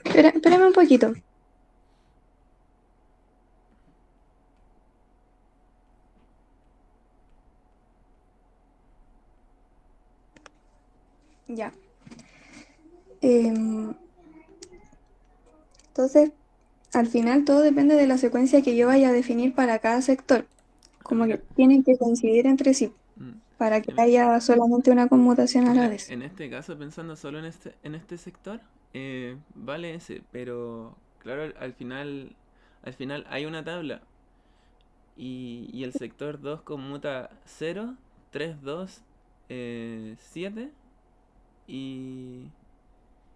Speaker 2: Espérame un poquito. Ya. Em, entonces, al final todo depende de la secuencia que yo vaya a definir para cada sector. Como
Speaker 1: Mira,
Speaker 2: que tienen que coincidir entre sí
Speaker 1: mm,
Speaker 2: para que
Speaker 1: en,
Speaker 2: haya solamente una conmutación a la
Speaker 1: mira,
Speaker 2: vez.
Speaker 1: en este caso, pensando solo en este sector, vale ese, pero claro, al final hay una tabla y el sector 2 conmuta 0, 3, 2, 7 y,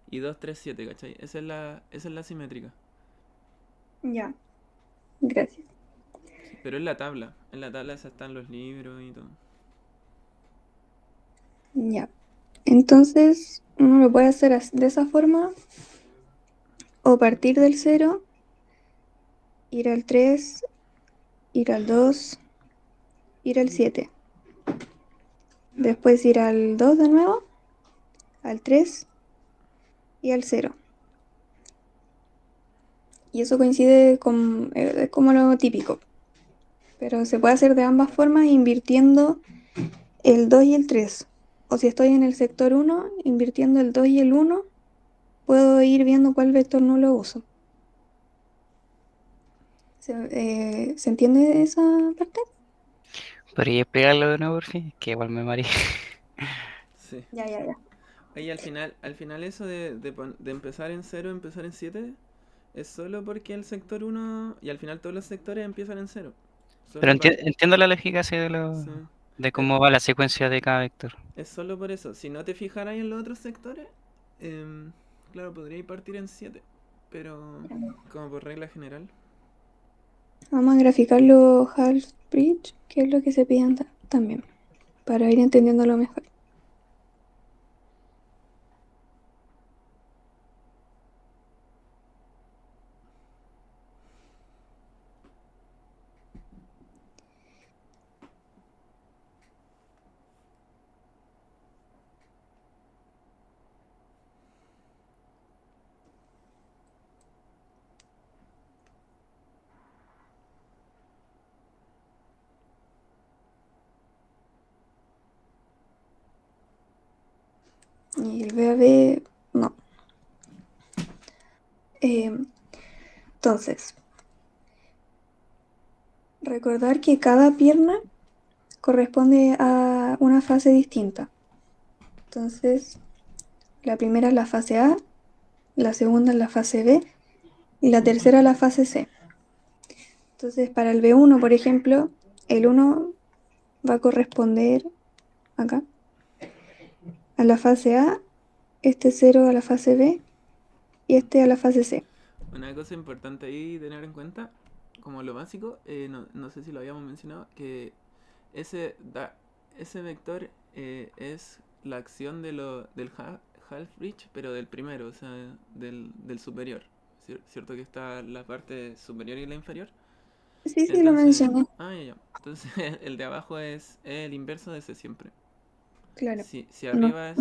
Speaker 1: y 2, 3, 7, ¿cachai? Esa es la simétrica.
Speaker 2: Ya, gracias.
Speaker 1: Sí, pero en la tabla esa están los libros y todo.
Speaker 2: Ya. Entonces, uno lo puede hacer de esa forma o partir del cero, ir al 3, ir al 2, ir al 7. Después ir al 2 de nuevo, al 3 y al cero. Y eso coincide con, es como lo típico. Pero se puede hacer de ambas formas invirtiendo el 2 y el 3. O si estoy en el sector uno, invirtiendo el 2 y el uno, puedo ir viendo cuál vector nulo uso. ¿Se entiende esa parte?
Speaker 3: ¿Podría explicarlo de nuevo, por fin? Que igual me mareé.
Speaker 1: Sí.
Speaker 2: Ya, ya, ya.
Speaker 1: Ahí al final eso de empezar en 0, empezar en 7, es solo porque el sector uno y al final todos los sectores empiezan en 0.
Speaker 3: Pero
Speaker 1: Solo para...
Speaker 3: entiendo la lógica así
Speaker 1: Sí.
Speaker 3: de
Speaker 1: Es,
Speaker 3: cómo va la secuencia de cada vector.
Speaker 1: es solo por eso. Si no te fijaras en los otros sectores, claro, podríais partir en 7. Pero como por regla general.
Speaker 2: Vamos a graficar los half bridge, que es lo que se piden también, para ir entendiéndolo mejor. Y el BAB, no. Eh, entonces, recordar que cada pierna corresponde a una fase distinta. Entonces, la primera es la fase A, la segunda es la fase B y la tercera es la fase C. Entonces, para el B1, por ejemplo, el 1 va a corresponder acá a la fase A, este 0 a la fase B y este a la fase C.
Speaker 1: Una cosa importante ahí tener en cuenta, como lo básico, no sé si lo habíamos mencionado, que ese, ese vector es la acción del half bridge, pero del primero, o sea, del superior. ¿Cierto que está la parte superior y la inferior?
Speaker 2: Sí, sí, lo
Speaker 1: Entonces,
Speaker 2: mencioné,
Speaker 1: ya. Entonces, el de abajo es el inverso de ese siempre.
Speaker 2: claro.
Speaker 1: Si
Speaker 2: No,
Speaker 1: arriba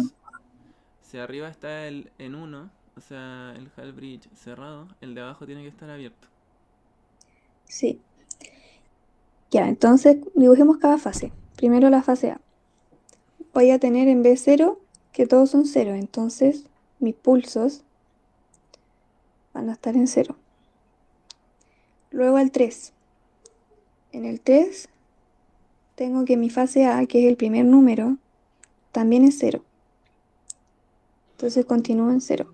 Speaker 1: si arriba está el en uno, o sea, el half bridge cerrado, el de abajo tiene que estar abierto.
Speaker 2: sí. Ya, entonces dibujemos cada fase. Primero la fase A. Voy a tener en B0 que todos son 0, entonces mis pulsos van a estar en 0. Luego el 3. En el 3 tengo que mi fase A, que es el primer número, también es 0. Entonces continúo en 0.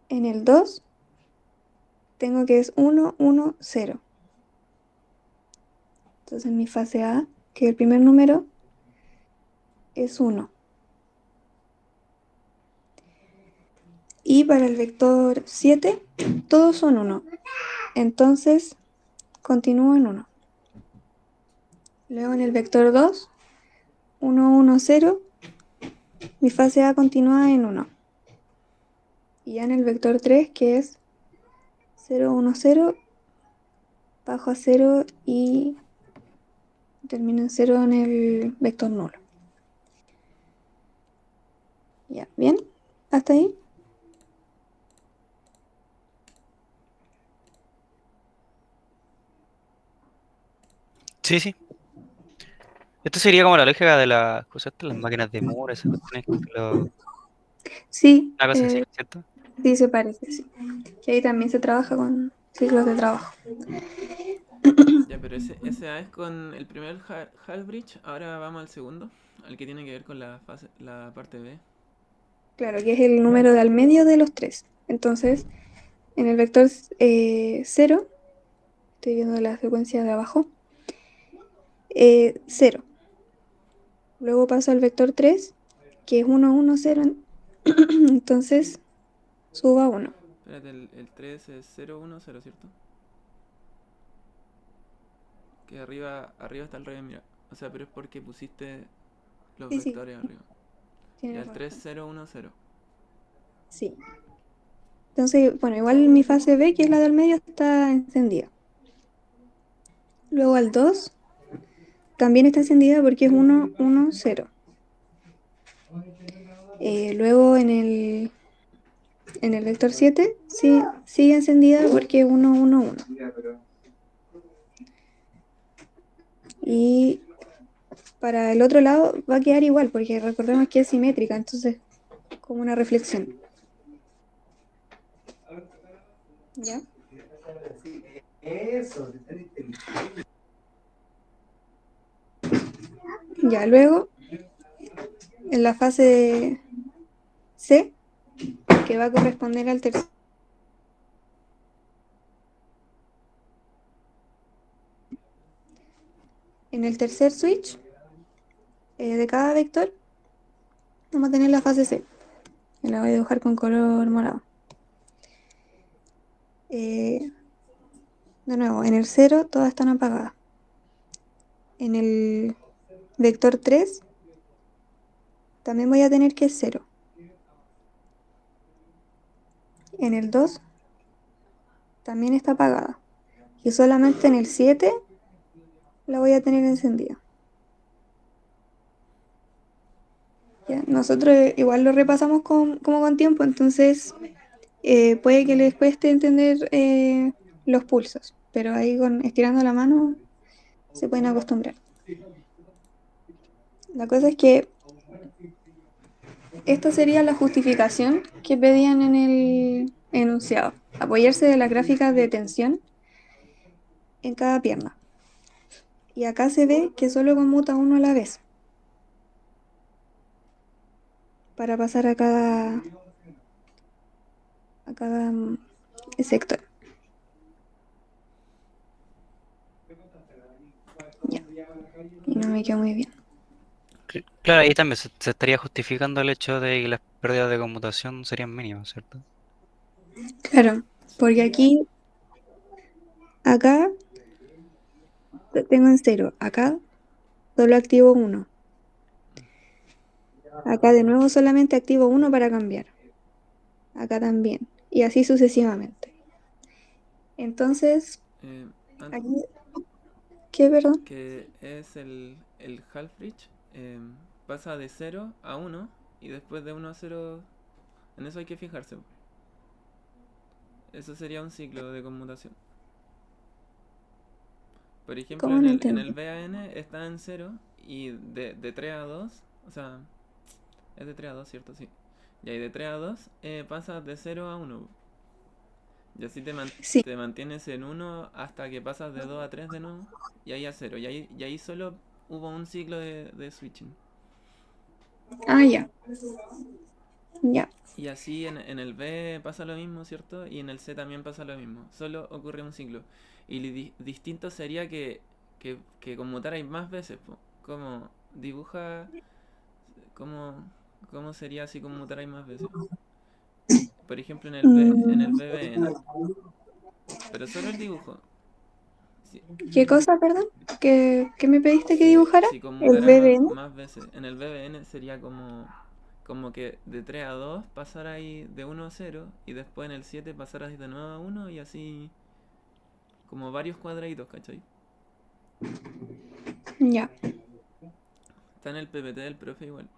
Speaker 2: En el 2 tengo que es 1, 1, 0. Entonces mi fase A, que es el primer número, es 1. Y para el vector 7, todos son 1. Entonces continúo en 1. Luego en el vector 2, 1, 1, 0, mi fase A continúa en 1. Y ya en el vector 3, que es 0, 1, 0, bajo a 0 y termino en 0 en el vector nulo. Ya, ¿bien? ¿Hasta ahí?
Speaker 3: Sí, sí. Esto sería como la lógica de las cosas, las máquinas de Moore, esas cuestiones,
Speaker 2: Sí,
Speaker 3: una cosa así, ¿cierto?
Speaker 2: sí se parece, sí. Que ahí también se trabaja con ciclos de trabajo.
Speaker 1: Ya, pero ese A es con el primer half bridge. Ahora vamos al segundo, al que tiene que ver con la parte B.
Speaker 2: Claro, que es el número de al medio de los tres. Entonces, en el vector 0, estoy viendo la secuencia de abajo, 0. Luego paso al vector 3, que es 1, 1, 0. Entonces, subo a 1.
Speaker 1: Espérate, el 3 es 0, 1, 0, ¿cierto? Que arriba está al revés, mira. O sea, pero es porque pusiste los
Speaker 2: Sí, sí,
Speaker 1: vectores arriba. Y
Speaker 2: tienes
Speaker 1: el 3,
Speaker 2: razón.
Speaker 1: 0, 1, 0.
Speaker 2: Sí. Entonces, bueno, igual mi fase B, que es la del medio, está encendida. Luego al 2 también está encendida porque es 1, 1, 0. Luego en el vector 7 sí, sigue encendida porque es 1, 1, 1. Y para el otro lado va a quedar igual porque recordemos que es simétrica, entonces como una reflexión. ¿Ya? Ya, luego en la fase C, que va a corresponder al tercer. En el tercer switch de cada vector vamos a tener la fase C. Que la voy a dibujar con color morado. De nuevo, en el 0 todas están apagadas. En el vector 3 también voy a tener que es 0. En el 2 también está apagada. Y solamente en el 7 la voy a tener encendida. ¿Ya? Nosotros igual lo repasamos como con tiempo, entonces puede que les cueste entender los pulsos, pero ahí estirando la mano se pueden acostumbrar. La cosa es que esta sería la justificación que pedían en el enunciado, apoyarse de las gráficas de tensión en cada pierna. Y acá se ve que solo conmuta uno a la vez para pasar a cada sector. Ya, y no me quedó muy bien.
Speaker 3: Claro, ahí también se estaría justificando el hecho de que las pérdidas de conmutación serían mínimas, ¿cierto?
Speaker 2: Claro, porque aquí, acá tengo en cero, acá solo activo uno, acá de nuevo solamente activo uno para cambiar, acá también, y así sucesivamente. Entonces,
Speaker 1: Eh,
Speaker 2: aquí, ¿qué, perdón?
Speaker 1: que es el half bridge. Pasa de 0 a 1 y después de 1 a 0. En eso hay que fijarse. Eso sería un ciclo de conmutación. Por ejemplo,
Speaker 2: ¿Cómo
Speaker 1: en
Speaker 2: no
Speaker 1: el
Speaker 2: entendí?
Speaker 1: VAN está en 0 y de 3 a 2, o sea, es de 3 a 2, ¿cierto? Sí. Y ahí de 3 a 2 pasas de 0 a 1. Y así
Speaker 2: Sí,
Speaker 1: te mantienes en 1 hasta que pasas de 2 a 3 de nuevo y ahí a 0. Y ahí solo hubo un ciclo de switching.
Speaker 2: ya, ya,
Speaker 1: Y así en el B pasa lo mismo, ¿cierto? Y en el C también pasa lo mismo. Solo ocurre un ciclo. Y distinto sería que conmutarais más veces, po. Como dibuja, cómo, cómo sería si conmutarais más veces. Por ejemplo, en el
Speaker 2: mm,
Speaker 1: BBN. Pero solo el dibujo. Si,
Speaker 2: ¿qué cosa, perdón? ¿Qué me pediste que dibujara?
Speaker 1: si
Speaker 2: El
Speaker 1: conmutara
Speaker 2: BBN.
Speaker 1: más veces. En el BBN sería como que de 3 a 2 pasarais de 1 a 0 y después en el 7 pasarais de 9 a 1 y así como varios cuadraditos, ¿cachai?
Speaker 2: Ya,
Speaker 1: Está en el PPT del profe igual.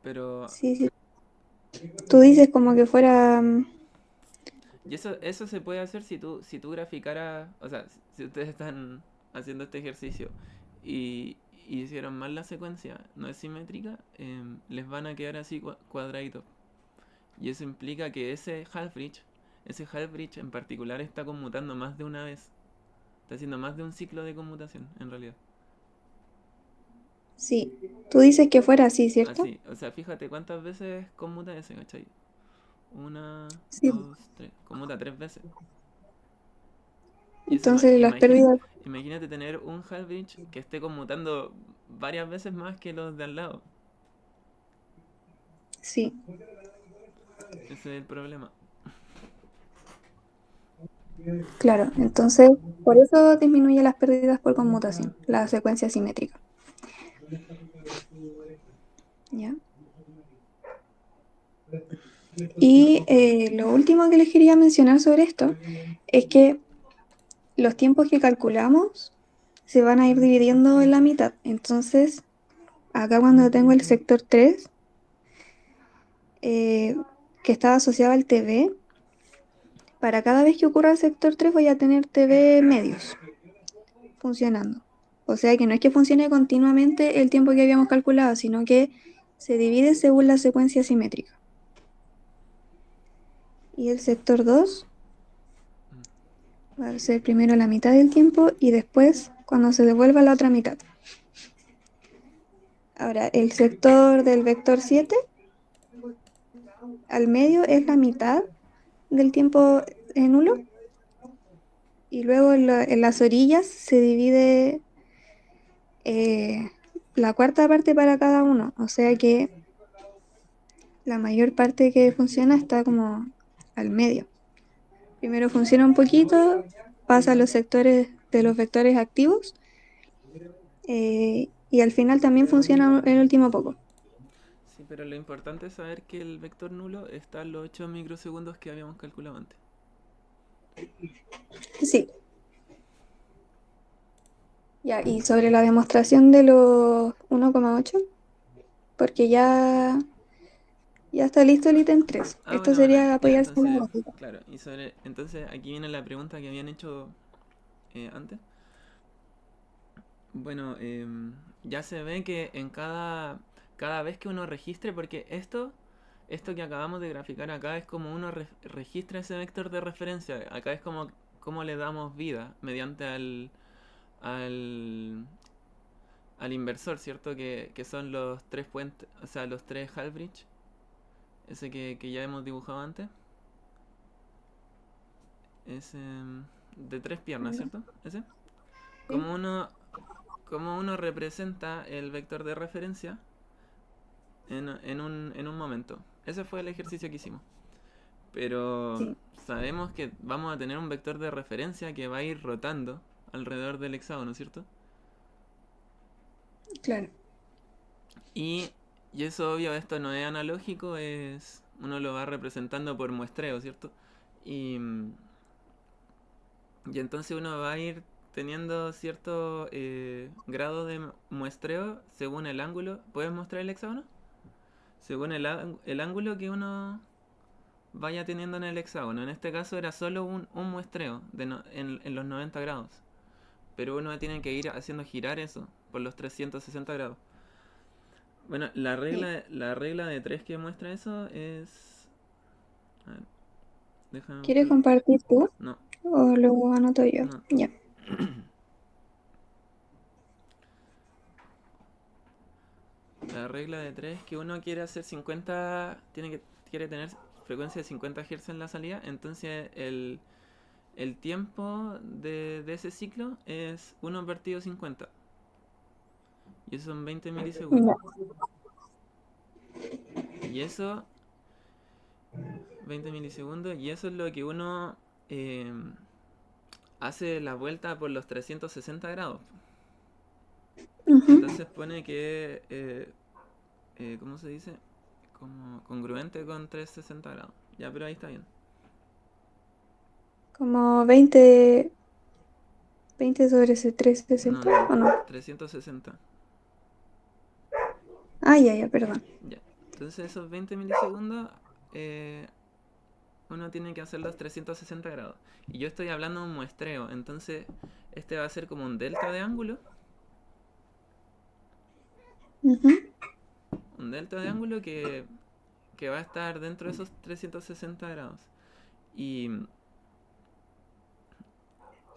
Speaker 1: Pero.
Speaker 2: sí, sí. Tú dices como que fuera.
Speaker 1: Y eso se puede hacer si tú graficaras. O sea, si ustedes están haciendo este ejercicio y hicieron mal la secuencia, no es simétrica, les van a quedar así cuadraditos. Y eso implica que ese half bridge en particular está conmutando más de una vez. Está haciendo más de un ciclo de conmutación, en realidad.
Speaker 2: Sí, tú dices que fuera así, ¿cierto?
Speaker 1: Así, o sea, fíjate cuántas veces conmuta ese, ¿cachai? Una,
Speaker 2: Sí.
Speaker 1: dos, tres. Conmuta 3 veces. Y eso,
Speaker 2: Entonces las pérdidas,
Speaker 1: imagínate tener un half-bridge que esté conmutando varias veces más que los de al lado.
Speaker 2: sí,
Speaker 1: Ese es el problema.
Speaker 2: claro. Entonces, por eso disminuye las pérdidas por conmutación, la secuencia simétrica. ¿Ya? Y lo último que les quería mencionar sobre esto es que los tiempos que calculamos se van a ir dividiendo en la mitad. Entonces, acá cuando tengo el sector 3, eh, que está asociado al TV, para cada vez que ocurra el sector 3 voy a tener TV medios funcionando. O sea que no es que funcione continuamente el tiempo que habíamos calculado, sino que se divide según la secuencia simétrica. Y el sector 2 va a ser primero la mitad del tiempo y después cuando se devuelva la otra mitad. Ahora, el sector del vector 7 al medio es la mitad del tiempo nulo y luego en las orillas se divide eh, la cuarta parte para cada uno. O sea que la mayor parte que funciona está como al medio. Primero funciona un poquito, pasa a los sectores de los vectores activos y al final también funciona el último poco.
Speaker 1: Sí, pero lo importante es saber que el vector nulo está a los 8 microsegundos que habíamos calculado antes.
Speaker 2: Sí. Ya, y sobre la demostración de los 1,8, porque ya está listo el ítem 3.
Speaker 1: Ah,
Speaker 2: Esto
Speaker 1: bueno,
Speaker 2: sería
Speaker 1: ya,
Speaker 2: apoyarse en la
Speaker 1: entonces,
Speaker 2: gráfica.
Speaker 1: claro, entonces aquí viene la pregunta que habían hecho antes. Bueno, ya se ve que en cada vez que uno registre, porque esto que acabamos de graficar acá es como uno registra ese vector de referencia. Acá es como le damos vida mediante al, al inversor, ¿cierto? Que son los tres puentes, o sea, los tres half-bridge, ese que ya hemos dibujado antes. Ese de tres piernas, ¿cierto? Ese.
Speaker 2: Sí.
Speaker 1: Como uno, como uno representa el vector de referencia en un momento. Ese fue el ejercicio que hicimos. Pero
Speaker 2: Sí,
Speaker 1: sabemos que vamos a tener un vector de referencia que va a ir rotando alrededor del hexágono, ¿cierto?
Speaker 2: claro.
Speaker 1: Y, y eso obvio, esto no es analógico, uno lo va representando por muestreo, ¿cierto? Y, y entonces uno va a ir teniendo cierto grado de muestreo según el ángulo. ¿Puedes mostrar el hexágono? Según el ángulo que uno vaya teniendo en el hexágono. En este caso era solo un muestreo en los 90 grados. Pero uno tiene que ir haciendo girar eso por los 360 grados. Bueno,
Speaker 2: Sí.
Speaker 1: la regla de 3 que muestra eso es... A ver, déjame
Speaker 2: ¿Quieres
Speaker 1: buscarlo.
Speaker 2: compartir tú
Speaker 1: No,
Speaker 2: o lo anoto yo?
Speaker 1: no.
Speaker 2: Ya.
Speaker 1: La regla de 3 es que uno quiere hacer 50... quiere tener frecuencia de 50 Hz en la salida. Entonces el tiempo de ese ciclo es 1/50. Y eso son 20 milisegundos.
Speaker 2: Ya.
Speaker 1: Y eso, 20 milisegundos, y eso es lo que uno eh, hace la vuelta por los 360 grados.
Speaker 2: Ujú.
Speaker 1: Entonces pone que, ¿cómo se dice? Como congruente con 360 grados. Ya, pero ahí está bien.
Speaker 2: Como 20 sobre ese
Speaker 1: No,
Speaker 2: 360,
Speaker 1: no,
Speaker 2: ¿o no?
Speaker 1: 360.
Speaker 2: Ah, ya, ya, perdón.
Speaker 1: Ya. Entonces esos 20 milisegundos eh, uno tiene que hacer los 360 grados. Y yo estoy hablando de un muestreo. Entonces este va a ser como un delta de ángulo.
Speaker 2: Ujú.
Speaker 1: Un delta de ángulo que va a estar dentro de esos 360 grados. Y,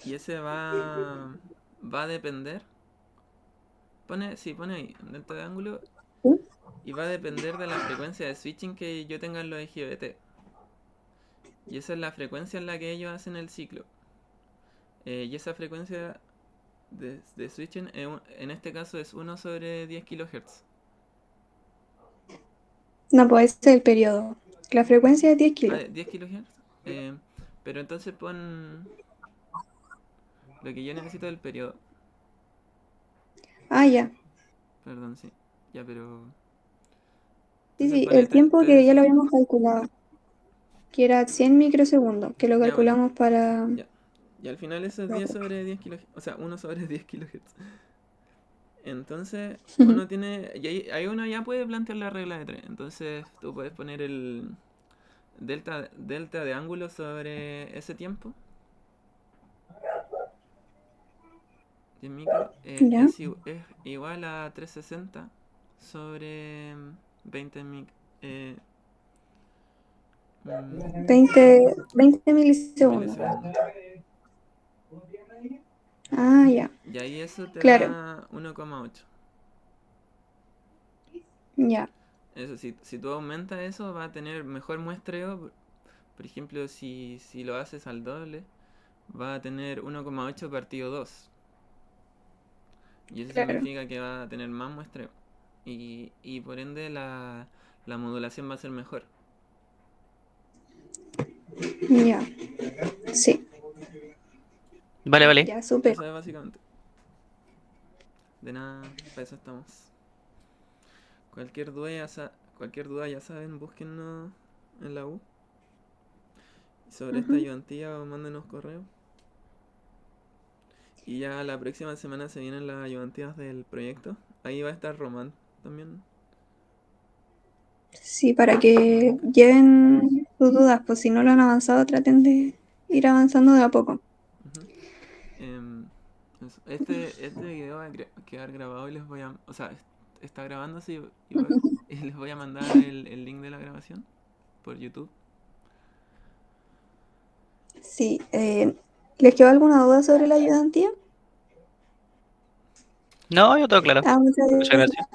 Speaker 1: Y ese va a depender. Pone ahí, delta de ángulo.
Speaker 2: ¿Sí?
Speaker 1: Y va a depender de la frecuencia de switching que yo tenga en los IGBT. Y esa es la frecuencia en la que ellos hacen el ciclo. Y esa frecuencia de switching en este caso es 1/10 kHz.
Speaker 2: No, pues ese es el periodo. La frecuencia es 10
Speaker 1: Ah,
Speaker 2: kilos.
Speaker 1: 10 kHz. Pero entonces pon lo que yo necesito del periodo.
Speaker 2: Ah, ya.
Speaker 1: Perdón, sí. Ya, pero...
Speaker 2: Sí,
Speaker 1: Entonces
Speaker 2: sí,
Speaker 1: pone
Speaker 2: el
Speaker 1: 3
Speaker 2: tiempo que ya lo habíamos calculado, que era 100 microsegundos, que lo
Speaker 1: Ya, bueno.
Speaker 2: calculamos para...
Speaker 1: Ya. Y al final eso es 10/10 kHz. O sea, 1/10 kHz. Entonces, uno tiene... Y ahí uno ya puede plantear la regla de 3. Entonces, tú puedes poner el delta de ángulo sobre ese tiempo. 10 micro.
Speaker 2: ¿Ya?
Speaker 1: Es igual a 360 sobre 20
Speaker 2: Veinte milisegundos.
Speaker 1: milisegundos.
Speaker 2: Ah, ya.
Speaker 1: Y ahí eso te
Speaker 2: Claro,
Speaker 1: da 1,8.
Speaker 2: ya.
Speaker 1: Eso, si tú aumentas eso, va a tener mejor muestreo. Por ejemplo, si lo haces al doble, va a tener 1,8 partido 2. Y eso
Speaker 2: Claro,
Speaker 1: significa que va a tener más muestreo. Y por ende la modulación va a ser mejor.
Speaker 2: ya. Sí,
Speaker 3: Vale, vale.
Speaker 2: ya, súper.
Speaker 1: Eso es básicamente. De nada, para eso estamos. Cualquier duda ya saben, búsquennos en la U. Sobre esta
Speaker 2: Ujú.
Speaker 1: ayudantía o mándenos correo. Y ya la próxima semana se vienen las ayudantías del proyecto. Ahí va a estar Román también.
Speaker 2: Sí, para que
Speaker 1: Verónica.
Speaker 2: lleven sus dudas, pues si no lo han avanzado, traten de ir avanzando de a poco.
Speaker 1: Ujú. Em, este video va a quedar grabado y les voy a... O sea, está grabándose y les voy a mandar el link de la grabación por YouTube.
Speaker 2: Sí, ¿les quedó alguna duda sobre la ayudantía?
Speaker 3: No, yo todo claro.
Speaker 2: Ah, muchas
Speaker 3: Muchas
Speaker 2: gracias.
Speaker 3: gracias.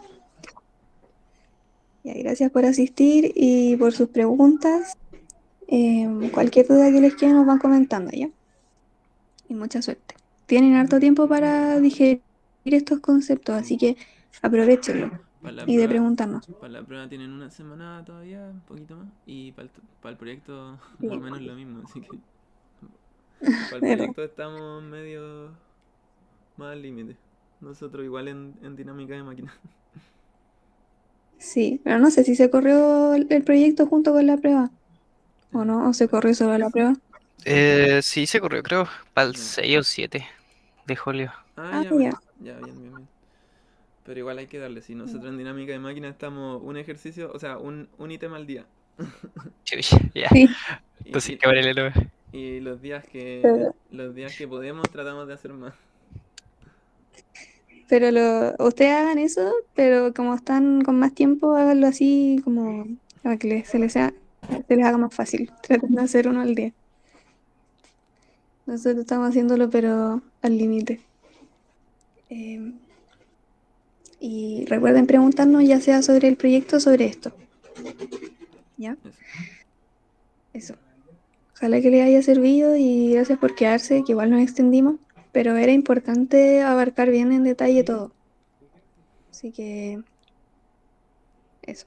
Speaker 2: Ya, gracias por asistir y por sus preguntas. Cualquier duda que les quede nos van comentando, ¿ya? Y mucha suerte. Tienen harto tiempo para digerir estos conceptos,
Speaker 1: Sí.
Speaker 2: así que aprovechenlo
Speaker 1: Para la
Speaker 2: y de
Speaker 1: prueba,
Speaker 2: preguntarnos.
Speaker 1: para la prueba tienen una semana todavía, un poquito más. Y para el proyecto más o
Speaker 2: Sí,
Speaker 1: menos lo mismo. Así que para el
Speaker 2: ¿verdad?
Speaker 1: proyecto estamos medio más al límite. Nosotros igual en dinámica de máquina.
Speaker 2: Sí, pero no sé si se corrió el proyecto junto con la prueba o no, o se
Speaker 1: Espérate.
Speaker 2: corrió solo la prueba.
Speaker 3: Sí, se corrió, creo, para el
Speaker 1: Ya.
Speaker 3: 6 o 7 de julio.
Speaker 1: Ah,
Speaker 2: Ah,
Speaker 1: ya,
Speaker 2: ya,
Speaker 1: bueno. Ya, bien, bien, bien. Pero igual hay que darle. Si nosotros en dinámica de máquina estamos un ejercicio, o sea, un ítem al día.
Speaker 3: Chucha, ya.
Speaker 2: sí,
Speaker 1: Y,
Speaker 3: Entonces,
Speaker 1: y,
Speaker 3: qué vale el
Speaker 1: y
Speaker 2: pero,
Speaker 1: los días que podemos tratamos de hacer más.
Speaker 2: ustedes hagan eso, pero como están con más tiempo, háganlo así como para que se les haga más fácil. Traten de hacer uno al día. Nosotros estamos haciéndolo, pero al límite. Eh, y recuerden preguntarnos ya sea sobre el proyecto o sobre esto. ¿Ya?
Speaker 1: Eso.
Speaker 2: Eso. Ojalá que les haya servido y gracias por quedarse, que igual nos extendimos, pero era importante abarcar bien en detalle todo. Así que eso.